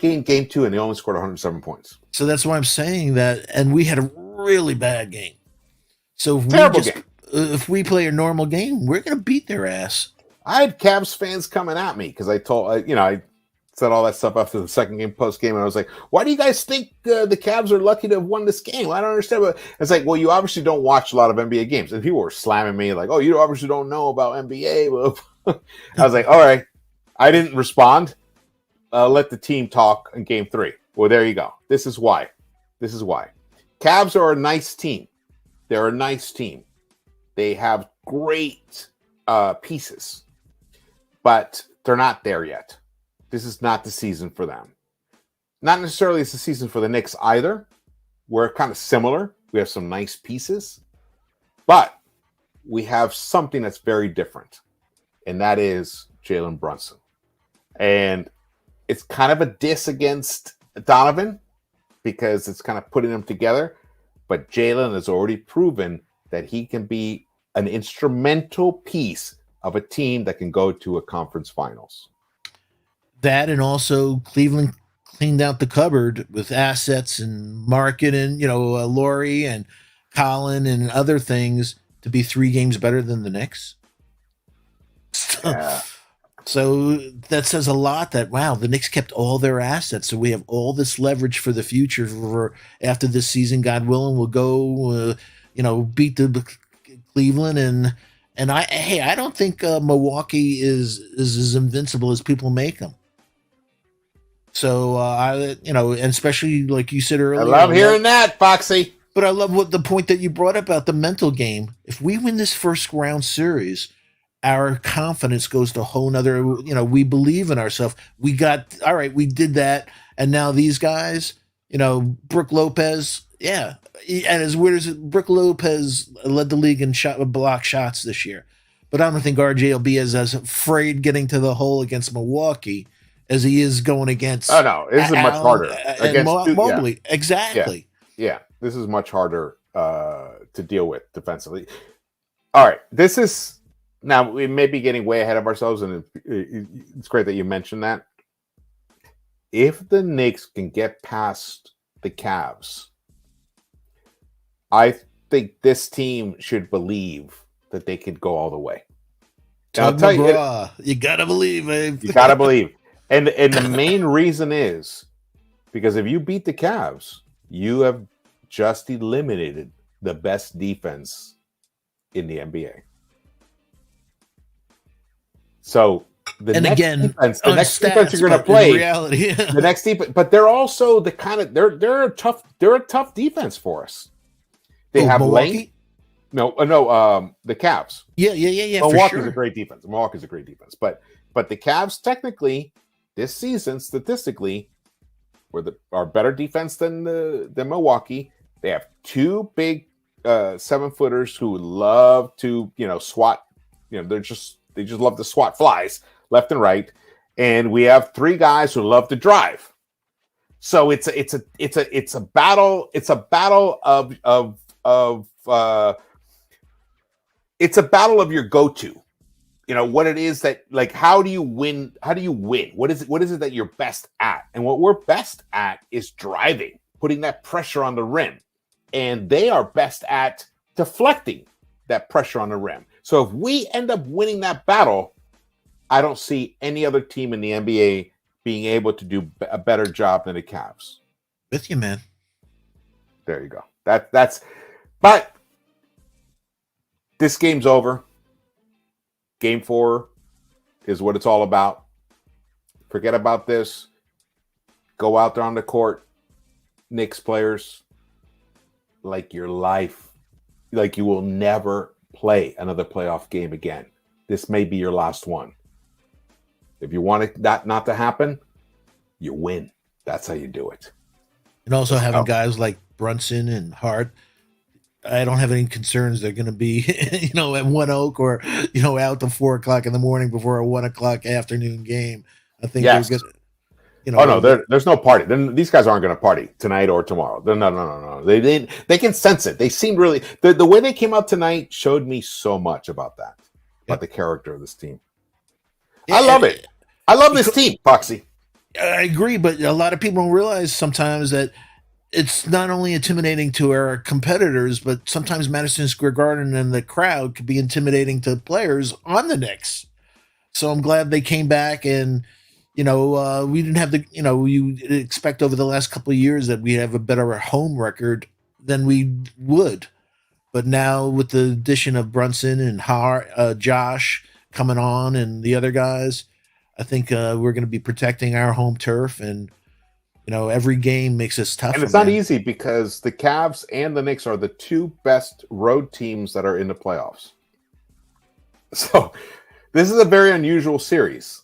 game, Game 2, and they only scored 107 points. So that's why I'm saying that, and we had a really bad game. So if we play a normal game, we're gonna beat their ass. I had Cavs fans coming at me because I told I said all that stuff after the second game, post game, and I was like, "Why do you guys think the Cavs are lucky to have won this game? I don't understand." But it's like, well, you obviously don't watch a lot of NBA games, and people were slamming me like, "Oh, you obviously don't know about NBA." I was like, "All right," I didn't respond. Let the team talk in Game 3. Well, there you go. This is why. Cavs are a nice team. They're a nice team. They have great pieces, but they're not there yet. This is not the season for them. Not necessarily it's the season for the Knicks either. We're kind of similar. We have some nice pieces, but we have something that's very different, and that is Jalen Brunson. And it's kind of a diss against Donovan because it's kind of putting them together. But Jalen has already proven that he can be an instrumental piece of a team that can go to a conference finals. That, and also Cleveland cleaned out the cupboard with assets and market and, Laurie and Colin and other things to be 3 games better than the Knicks. Yeah. So that says a lot that, wow, the Knicks kept all their assets. So we have all this leverage for the future for after this season, God willing, we'll go, beat the Cleveland. And I don't think Milwaukee is as invincible as people make them. So, and especially like you said earlier. I love hearing that, Foxy. But I love what the point that you brought up about the mental game. If we win this first round series, our confidence goes to a whole nother, we believe in ourselves. We did that. And now these guys, Brook Lopez, yeah. And as weird as Brook Lopez led the league in block shots this year. But I don't think RJ will be as afraid getting to the hole against Milwaukee as he is going against. Oh, no. This is much harder. Against Mobley. Yeah. Exactly. Yeah. This is much harder to deal with defensively. All right. This is. Now, we may be getting way ahead of ourselves, and it's great that you mentioned that. If the Knicks can get past the Cavs, I think this team should believe that they could go all the way. Now, I'll tell you got to believe, babe. You got to believe. And the main reason is because if you beat the Cavs, you have just eliminated the best defense in the NBA. So the next defense you're going to play, reality, yeah. The next defense, but they're also the kind of they're a tough defense for us. They have Milwaukee? length. The Cavs. Yeah. Milwaukee's a great defense. But the Cavs technically this season statistically are better defense than Milwaukee. They have 2 big 7-footers who love to swat. They just love to swat flies left and right, and we have 3 guys who love to drive. So it's a battle. It's a battle of your go-to. What it is that, like, how do you win? What is it that you're best at? And what we're best at is driving, putting that pressure on the rim, and they are best at deflecting that pressure on the rim. So if we end up winning that battle, I don't see any other team in the NBA being able to do a better job than the Cavs. With you, man. There you go. But this game's over. Game 4 is what it's all about. Forget about this. Go out there on the court, Knicks players, like your life, like you will never play another playoff game again. This may be your last one. If you want that not to happen, you win. That's how you do it. And also having guys like Brunson and Hart, I don't have any concerns they're going to be, at One Oak or, out till 4 o'clock in the morning before a 1 o'clock afternoon game. I think they're good. There's no party. Then these guys aren't going to party tonight or tomorrow. No. They can sense it. They seem really the way they came out tonight showed me so much about that, about the character of this team. Yeah, I love it. I love this team, Foxy. I agree, but a lot of people don't realize sometimes that it's not only intimidating to our competitors, but sometimes Madison Square Garden and the crowd could be intimidating to players on the Knicks. So I'm glad they came back and We didn't have you expect over the last couple of years that we have a better home record than we would. But now with the addition of Brunson and Josh coming on and the other guys, I think we're going to be protecting our home turf, and every game makes us tougher. And it's not easy because the Cavs and the Knicks are the two best road teams that are in the playoffs. So this is a very unusual series.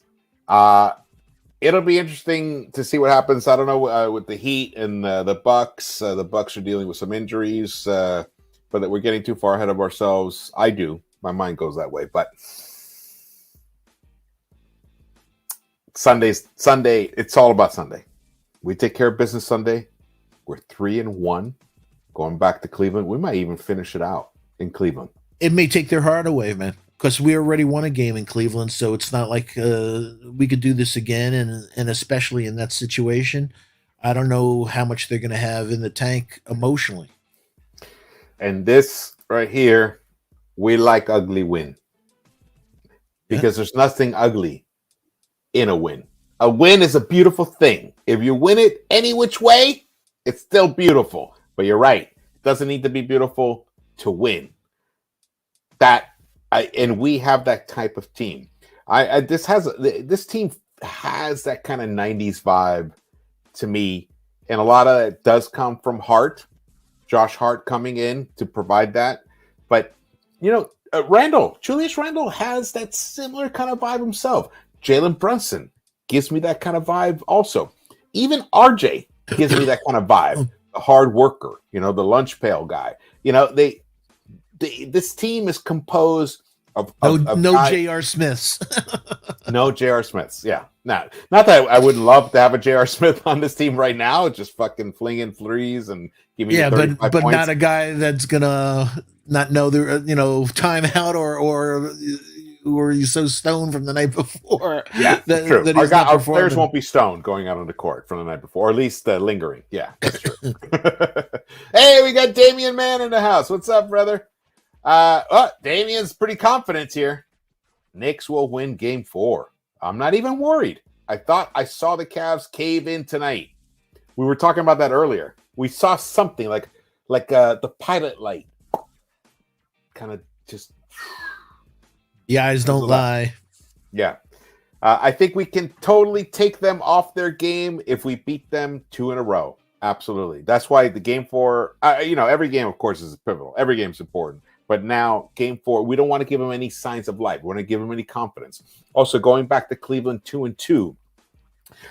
It'll be interesting to see what happens. I don't know with the Heat and the Bucks. The Bucks are dealing with some injuries, but that we're getting too far ahead of ourselves. I do. My mind goes that way. But Sunday, it's all about Sunday. We take care of business Sunday. We're 3-1. Going back to Cleveland, we might even finish it out in Cleveland. It may take their heart away, man, because we already won a game in Cleveland, so it's not like we could do this again. And especially in that situation, I don't know how much they're going to have in the tank emotionally. And this right here, we like ugly win. Because there's nothing ugly in a win. A win is a beautiful thing. If you win it any which way, it's still beautiful. But you're right. It doesn't need to be beautiful to win. And we have that type of team. This team has that kind of 90s vibe to me. And a lot of it does come from Hart. Josh Hart coming in to provide that. But, Julius Randle has that similar kind of vibe himself. Jalen Brunson gives me that kind of vibe also. Even RJ gives me that kind of vibe. The hard worker, the lunch pail guy. This team is composed of J.R. Smiths. No J.R. Smiths. Yeah. Not that I would love to have a J.R. Smith on this team right now, just fucking flinging threes and giving you 35 but points. Not a guy that's gonna not know the timeout or he's so stoned from the night before. Yeah, that's true. Our players won't be stoned going out on the court from the night before, or at least lingering. Yeah, that's true. Hey, we got Damian Mann in the house. What's up, brother? Damian's pretty confident here. Knicks will win Game 4. I'm not even worried. I thought I saw the Cavs cave in tonight. We were talking about that earlier. We saw something like the pilot light, kind of just. The eyes don't lie. Yeah. I think we can totally take them off their game if we beat them 2 in a row. Absolutely. That's why the Game 4, every game, of course, is pivotal. Every game is important. But now, Game 4, we don't want to give them any signs of life. We want to give them any confidence. Also, going back to Cleveland 2-2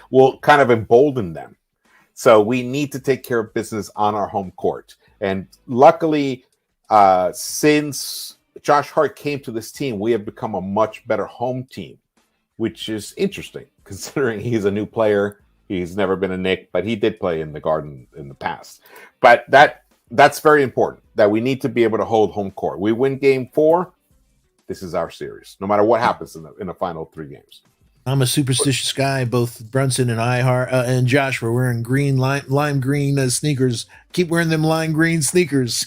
will kind of embolden them. So we need to take care of business on our home court. And luckily, since Josh Hart came to this team, we have become a much better home team, which is interesting considering he's a new player. He's never been a Knick, but he did play in the Garden in the past. But that's very important, that we need to be able to hold home court. We win Game 4, this is our series, no matter what happens in the final 3 games. I'm a superstitious guy. Both Brunson and and Josh were wearing lime green sneakers. Keep wearing them lime green sneakers.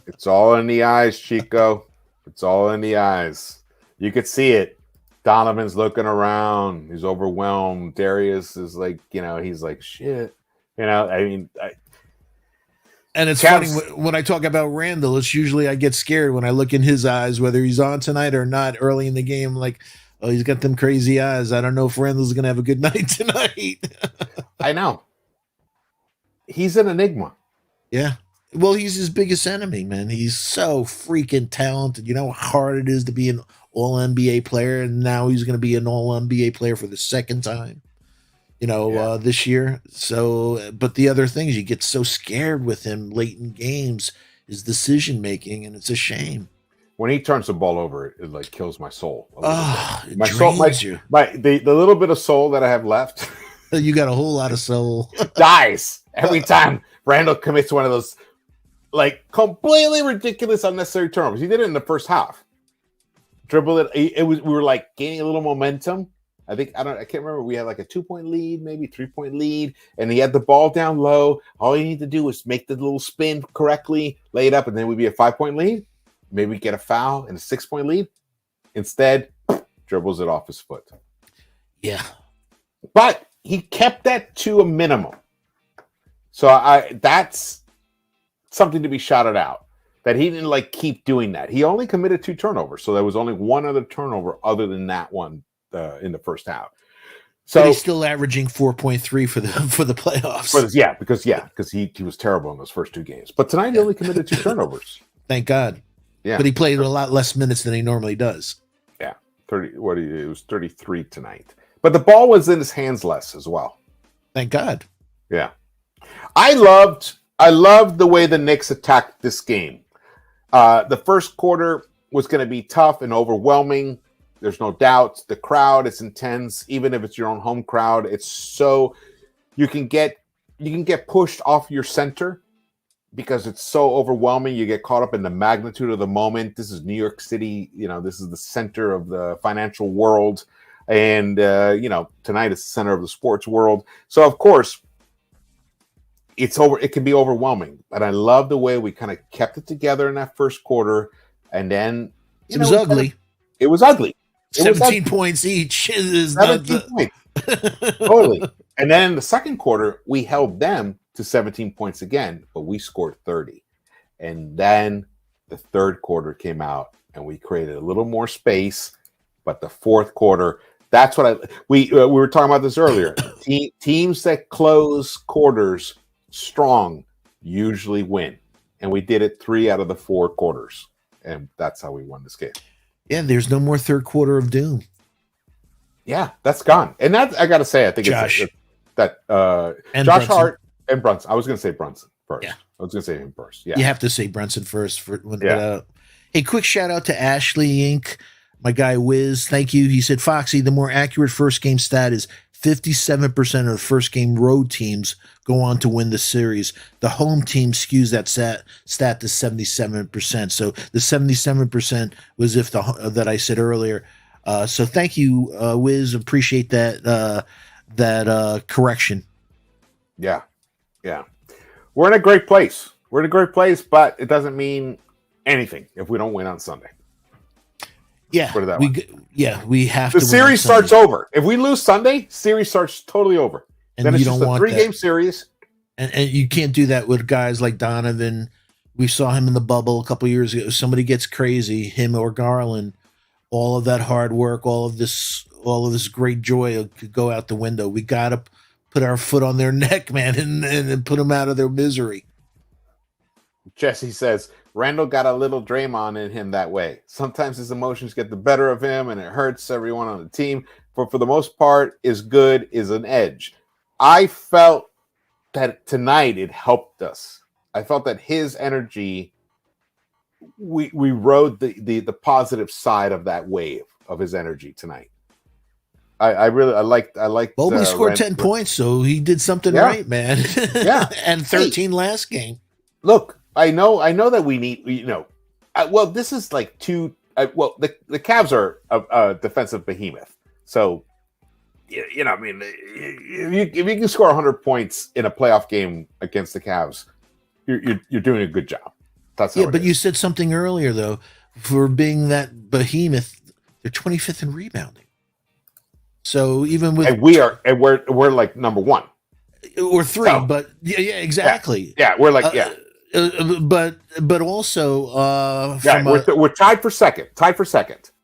It's all in the eyes, Chico. It's all in the eyes. You could see it. Donovan's looking around. He's overwhelmed. Darius is like, he's like, shit. And it's funny when I talk about Randall, it's usually I get scared when I look in his eyes, whether he's on tonight or not early in the game. Like, oh, he's got them crazy eyes. I don't know if Randall's going to have a good night tonight. I know. He's an enigma. Yeah. Well, he's his biggest enemy, man. He's so freaking talented. You know how hard it is to be an all-NBA player, and now he's going to be an all-NBA player for the second time, this year. So, but the other thing is you get so scared with him late in games, his decision-making, and it's a shame. When he turns the ball over, it like kills my soul. My soul, the little bit of soul that I have left. You got a whole lot of soul. Dies every time Randall commits one of those like completely ridiculous, unnecessary turnovers. He did it in the first half. Dribble it. We were like gaining a little momentum. I can't remember. We had like a 2-point lead, maybe 3-point lead, and he had the ball down low. All you need to do was make the little spin correctly, lay it up, and then we'd be a 5-point lead. Maybe get a foul and a 6-point lead. Instead, dribbles it off his foot. Yeah. but he kept that to a minimum. So that's something to be shouted out. That he didn't like keep doing that. He only committed 2 turnovers, so there was only one other turnover other than that one in the first half. So but he's still averaging 4.3 for the playoffs. Because he was terrible in those first 2 games. But tonight he only committed 2 turnovers. Thank God. Yeah, but he played a lot less minutes than he normally does. Yeah, it was 33 tonight. But the ball was in his hands less as well. Thank God. Yeah, I loved the way the Knicks attacked this game. The first quarter was going to be tough and overwhelming. There's no doubt. The crowd is intense, even if it's your own home crowd. It's so you can get pushed off your center because it's so overwhelming. You get caught up in the magnitude of the moment. This is New York City. This is the center of the financial world, and tonight is the center of the sports world. So of course, it can be overwhelming. But I love the way we kind of kept it together in that first quarter, and then it was ugly. It was ugly. 17 points each. Is 17 points. Totally. And then in the second quarter, we held them to 17 points again, but we scored 30. And then the third quarter came out, and we created a little more space. But the fourth quarter, that's what we were talking about this earlier. Teams that close quarters strong usually win, and we did it 3 out of the 4 quarters, and that's how we won this game. Yeah, there's no more third quarter of doom. Yeah, that's gone. And that I got to say, I think Josh. Josh Brunson. Hart and Brunson. I was going to say Brunson first. Yeah. I was going to say him first. Yeah, you have to say Brunson first. Hey, quick shout out to Ashley Inc., my guy Wiz. Thank you. He said, Foxy, the more accurate first game stat is 57% of the first game road teams go on to win the series. The home team skews that stat to 77%. So the 77% was that I said earlier. So thank you, Wiz. Appreciate that correction. Yeah. We're in a great place. But it doesn't mean anything if we don't win on Sunday. Yeah, we have to. The series starts over. If we lose Sunday, series starts totally over. And then you it's don't just a want 3-game series. And you can't do that with guys like Donovan. We saw him in the bubble a couple years ago. If somebody gets crazy, him or Garland, all of that hard work, all of this great joy could go out the window. We got to put our foot on their neck, man, and put them out of their misery. Jesse says, Randall got a little Draymond in him that way. Sometimes his emotions get the better of him, and it hurts everyone on the team. But for the most part, is an edge. I felt that tonight it helped us. I felt that his energy, we rode the positive side of that wave of his energy tonight. I liked. Mobley scored 10 points, so he did something right, man. Yeah, and 13 last game. Look, I know that we need, this is like the Cavs are a defensive behemoth. So, if you can score 100 points in a playoff game against the Cavs, you're doing a good job. That's how but you said something earlier though, for being that behemoth, they're 25th in rebounding. So even with we're like number 1 or 3, so, but yeah, exactly. Yeah, we're like but also we're tied for second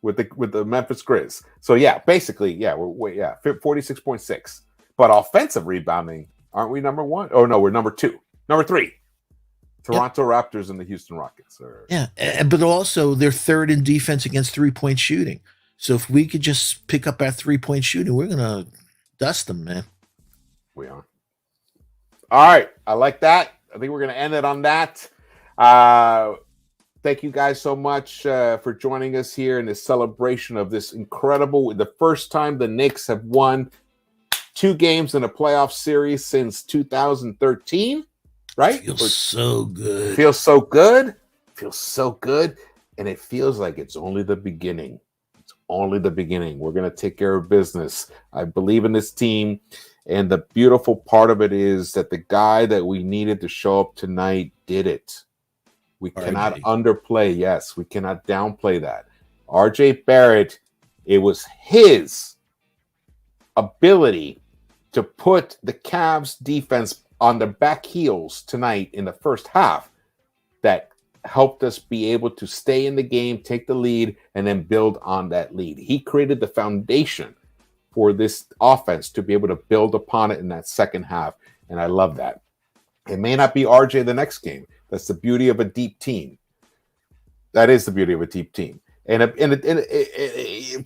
with the Memphis Grizz. So basically we're 46.6. But offensive rebounding, aren't we number 1? Oh no, we're number 2, number 3. Toronto Raptors and the Houston Rockets are but also they're third in defense against 3-point shooting. So if we could just pick up our 3-point shooting, we're gonna dust them, man. We are. All right, I like that. I think we're going to end it on that. Thank you guys so much for joining us here in this celebration of this incredible, the first time the Knicks have won 2 games in a playoff series since 2013, right? Feels so good. Feels so good. And it feels like it's only the beginning. It's only the beginning. We're going to take care of business. I believe in this team. And the beautiful part of it is that the guy that we needed to show up tonight did it. We cannot underplay. Yes, we cannot downplay that. RJ Barrett, it was his ability to put the Cavs defense on the back heels tonight in the first half that helped us be able to stay in the game, take the lead, and then build on that lead. He created the foundation for this offense to be able to build upon it in that second half, and I love that. It may not be RJ the next game. That's the beauty of a deep team. That is the beauty of a deep team. And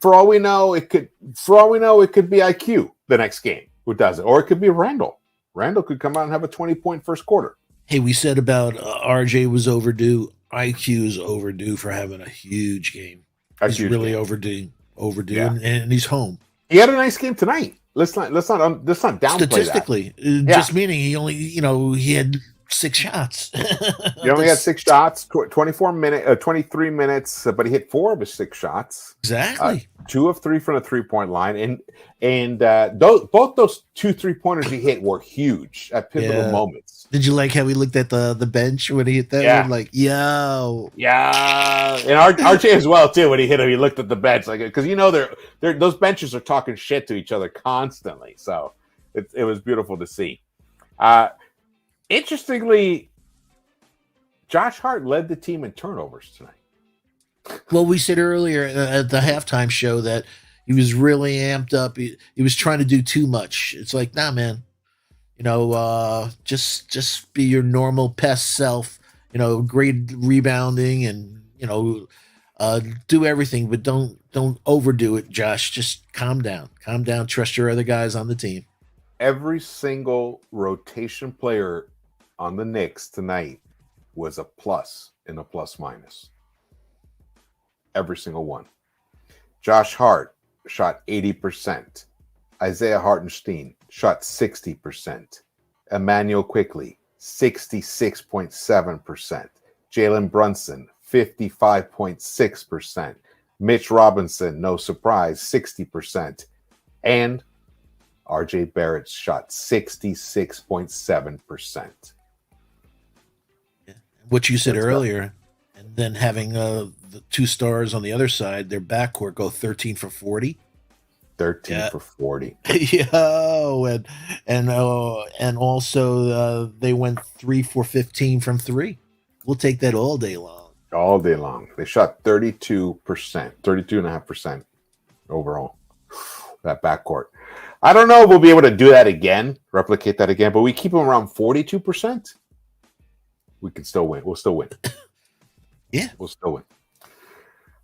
for all we know, it could be IQ the next game who does it, or it could be Randall. Randall could come out and have a 20-point first quarter. Hey, we said about RJ was overdue. IQ is overdue for having a huge game. He's really overdue, yeah. and he's home. He had a nice game tonight. Let's not downplay statistically. That. Just meaning he only, he had 6 shots. He only had 6 shots, 23 minutes, but he hit 4 of his 6 shots. Exactly. 2 of 3 from the 3-point line, and both those 2 3-pointers he hit were huge at pivotal moments. Did you like how he looked at the bench when he hit that? Yeah. One? Like, yo, yeah, and RJ as well too. When he hit him, he looked at the bench like, because they're those benches are talking shit to each other constantly. So it was beautiful to see. Interestingly, Josh Hart led the team in turnovers tonight. Well, we said earlier at the halftime show that he was really amped up. He was trying to do too much. It's like, nah, man. Just be your normal pest self. Great rebounding and do everything, but don't overdo it, Josh. Just calm down. Calm down. Trust your other guys on the team. Every single rotation player on the Knicks tonight was a plus and a plus minus. Every single one. Josh Hart shot 80%. Isaiah Hartenstein shot 60%. Emmanuel Quickley, 66.7%. Jalen Brunson, 55.6%. Mitch Robinson, no surprise, 60%. And RJ Barrett shot 66.7%. What you said earlier, and then having the 2 stars on the other side, their backcourt go 13 for 40. 13 for 40. Yeah, and also they went 3 for 15 from 3. We'll take that all day long. All day long. They shot 32%, 32.5% overall. That backcourt. I don't know if we'll be able to do that again, replicate that again, but we keep them around 42%. We can still win. We'll still win. Yeah. We'll still win.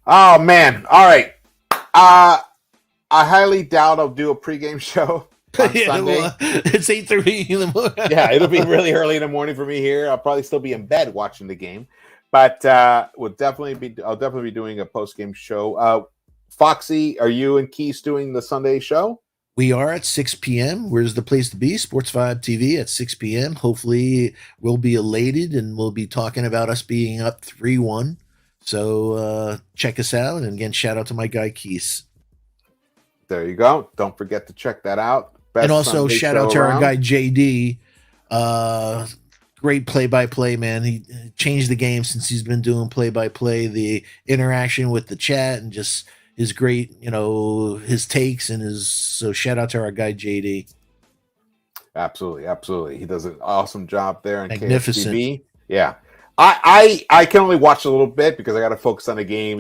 Oh, man. All right. I highly doubt I'll do a pregame show on Sunday. Well, it's 8:30 in the morning. Yeah, it'll be really early in the morning for me here. I'll probably still be in bed watching the game, but I'll definitely be doing a postgame show. Foxy, are you and Keith doing the Sunday show? We are at 6 p.m. Where's the place to be? Sports Vibe TV at 6 p.m. Hopefully we'll be elated and we'll be talking about us being up 3-1. So check us out. And again, shout out to my guy Keith. There you go. Don't forget to check that out. Best and also Sunday shout out to our guy JD. Great play-by-play, man. He changed the game since he's been doing play-by-play. The interaction with the chat and just his great, his takes and so shout out to our guy JD. Absolutely. He does an awesome job there in Magnificent. KFTV. Yeah. I can only watch a little bit because I got to focus on the game,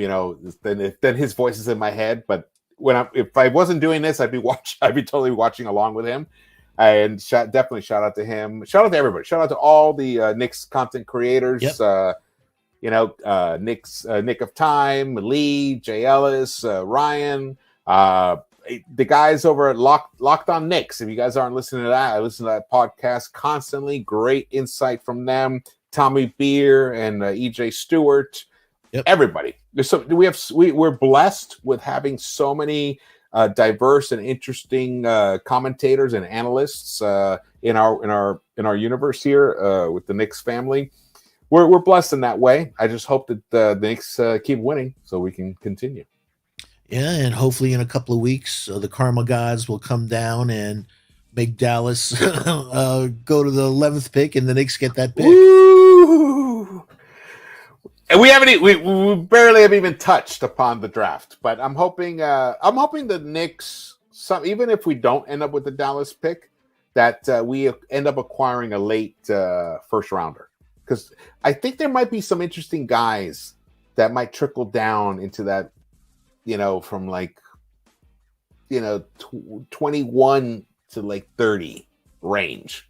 then his voice is in my head, but if I wasn't doing this, I'd be totally watching along with him. And definitely shout out to him. Shout out to everybody. Shout out to all the Knicks content creators. Yep. Nick of Time, Lee, Jay Ellis, Ryan, the guys over at Locked On Knicks. If you guys aren't listening to that, I listen to that podcast constantly. Great insight from them. Tommy Beer and EJ Stewart. Yep. Everybody. We're blessed with having so many diverse and interesting commentators and analysts in our universe here with the Knicks family. We're blessed in that way. I just hope that the Knicks keep winning so we can continue. Yeah, and hopefully in a couple of weeks, the Karma Gods will come down and make Dallas go to the 11th pick, and the Knicks get that pick. Woo! And we barely have even touched upon the draft, but I'm hoping the Knicks, even if we don't end up with the Dallas pick, that we end up acquiring a late first rounder, because I think there might be some interesting guys that might trickle down into that, from like 21 to like 30 range.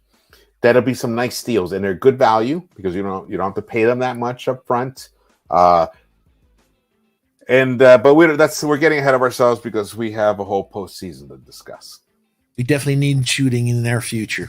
That'll be some nice steals, and they're good value because you don't have to pay them that much up front. But we're getting ahead of ourselves because we have a whole postseason to discuss. We definitely need shooting in our future.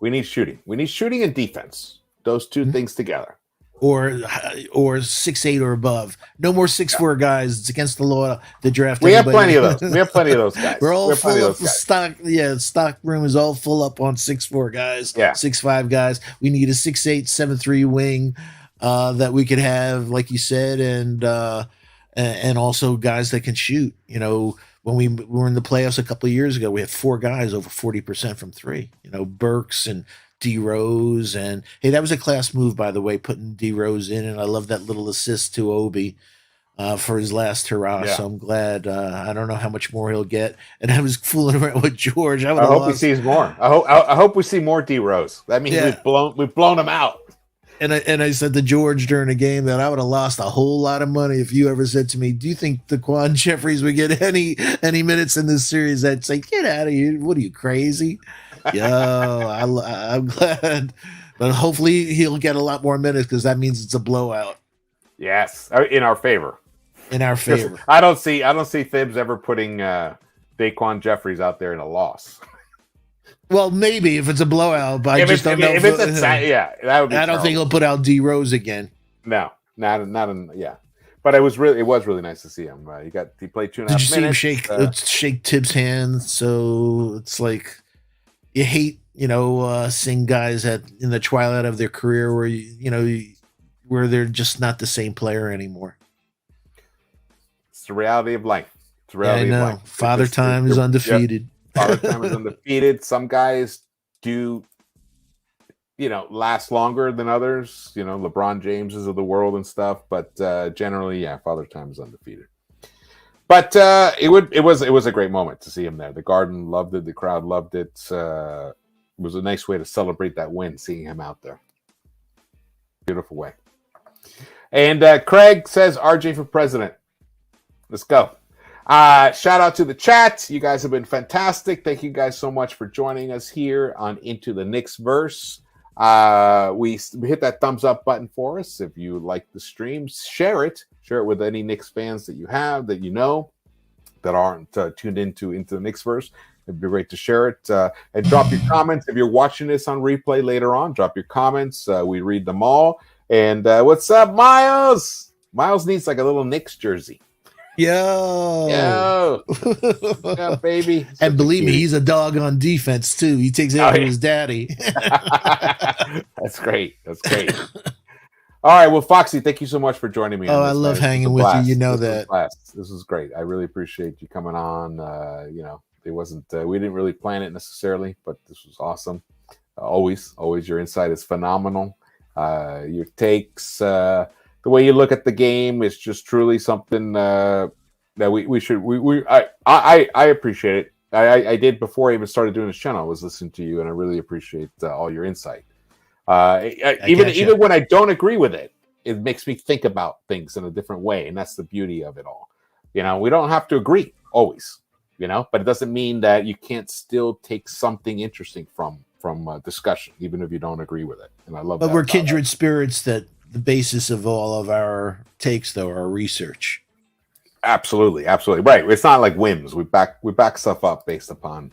We need shooting. We need shooting and defense. Those two things together. Or 6'8" or above. No more 6'4" guys. It's against the law to draft. We have plenty of those. We have plenty of those guys. We're all full up. Stock, stock room is all full up on 6'4" guys. Yeah. 6'5" guys. We need a 6'8", 7'3" wing that we could have, like you said, and also guys that can shoot. When we were in the playoffs a couple of years ago, we had 4 guys over 40% from 3. Burks and D Rose, and hey, that was a class move, by the way, putting D Rose in, and I love that little assist to Obi for his last hurrah. Yeah. So I'm glad. I don't know how much more he'll get, and I was fooling around with George. I hope he sees more. I hope we see more D Rose. That means we've blown him out. And I said to George during the game that I would have lost a whole lot of money if you ever said to me, "Do you think Daquan Jeffries would get any minutes in this series?" I'd say, "Get out of here! What are you, crazy?" Yo, I'm glad, but hopefully he'll get a lot more minutes because that means it's a blowout. Yes, in our favor. In our favor. I don't see Thibs ever putting Daquan Jeffries out there in a loss. Well, maybe if it's a blowout, but I just don't know. If it's that would be. I don't think he'll put out D Rose again. No, not in. Yeah, but it was really nice to see him. He played 2.5 minutes. Did you see him shake Tibbs' hand? So it's like. You hate, seeing guys in the twilight of their career where they're just not the same player anymore. It's the reality of life. It's the reality of life. Father Time is undefeated. Father Time is undefeated. Some guys do, last longer than others. LeBron Jameses of the world and stuff. But generally, Father Time is undefeated. But it was a great moment to see him there. The Garden loved it. The crowd loved it. It was a nice way to celebrate that win, seeing him out there. Beautiful way. And Craig says RJ for president. Let's go. Shout out to the chat. You guys have been fantastic. Thank you guys so much for joining us here on Into the Knicks-Verse. We hit that thumbs up button for us. If you like the stream, share it with any Knicks fans that you have, that that aren't tuned into the Knicks-Verse. It'd be great to share it, and drop your comments. If you're watching this on replay later on, drop your comments. We read them all. And what's up, Miles? Miles needs like a little Knicks jersey. Yo, yeah, baby. And believe me, he's a dog on defense too. He takes after his daddy. That's great. All right, well, Foxy, thank you so much for joining me. I love hanging with you. This was great. I really appreciate you coming on. It wasn't we didn't really plan it necessarily, but this was awesome. Always your insight is phenomenal. Your takes, the way you look at the game is just truly something that I appreciate it. I did before I even started doing this channel. I was listening to you, and I really appreciate all your insight. Even when I don't agree with it, it makes me think about things in a different way, and that's the beauty of it all. We don't have to agree always, but it doesn't mean that you can't still take something interesting from discussion, even if you don't agree with it. And I love that. But we're kindred spirits. That the basis of all of our takes, though, are research. Absolutely right. It's not like whims. We back stuff up based upon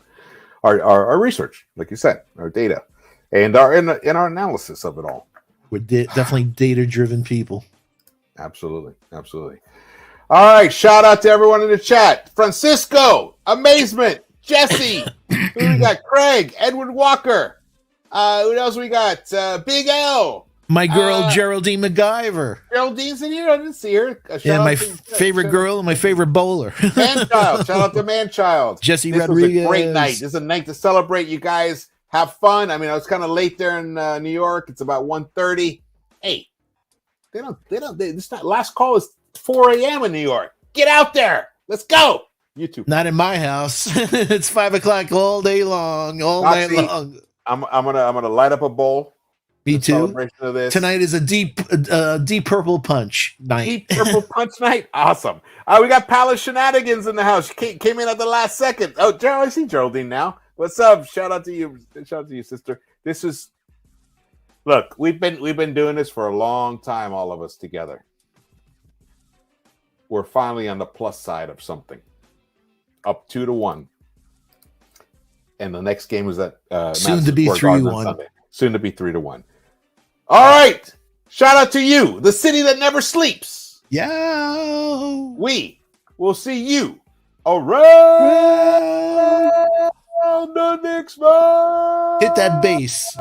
our research, like you said, our data. And our analysis of it all. We're definitely data-driven people. Absolutely. All right, shout out to everyone in the chat. Francisco, Amazement, Jesse, who we got? Craig, Edward Walker. Who else we got? Big L. My girl, Geraldine MacGyver. Geraldine's in here. I didn't see her. My favorite girl and my favorite bowler. Manchild. Shout out to Manchild. Jesse Rodriguez. Rodriguez. Was a great night. This is a night to celebrate. You guys have fun. I mean, I was kind of late there in New York. It's about 1:30. Hey, this last call is 4 a.m. in New York. Get out there. Let's go. YouTube. Not in my house. It's 5 o'clock all day long, all night Roxy, long. I'm gonna light up a bowl. Me in too. Celebration of this. Tonight is a deep purple punch night. Deep purple punch night. Awesome. We got Palace Shenanigans in the house. She came in at the last second. Oh, Gerald, I see Geraldine now. What's up? Shout out to you. Shout out to you, sister. This is look, we've been doing this for a long time, all of us together. We're finally on the plus side of something. Up 2-1. And the next game is at Soon to be 3-1. Soon to be 3-1. All right. Shout out to you, the city that never sleeps. Yo. We will see you around the Knicks-Verse. Hit that bass.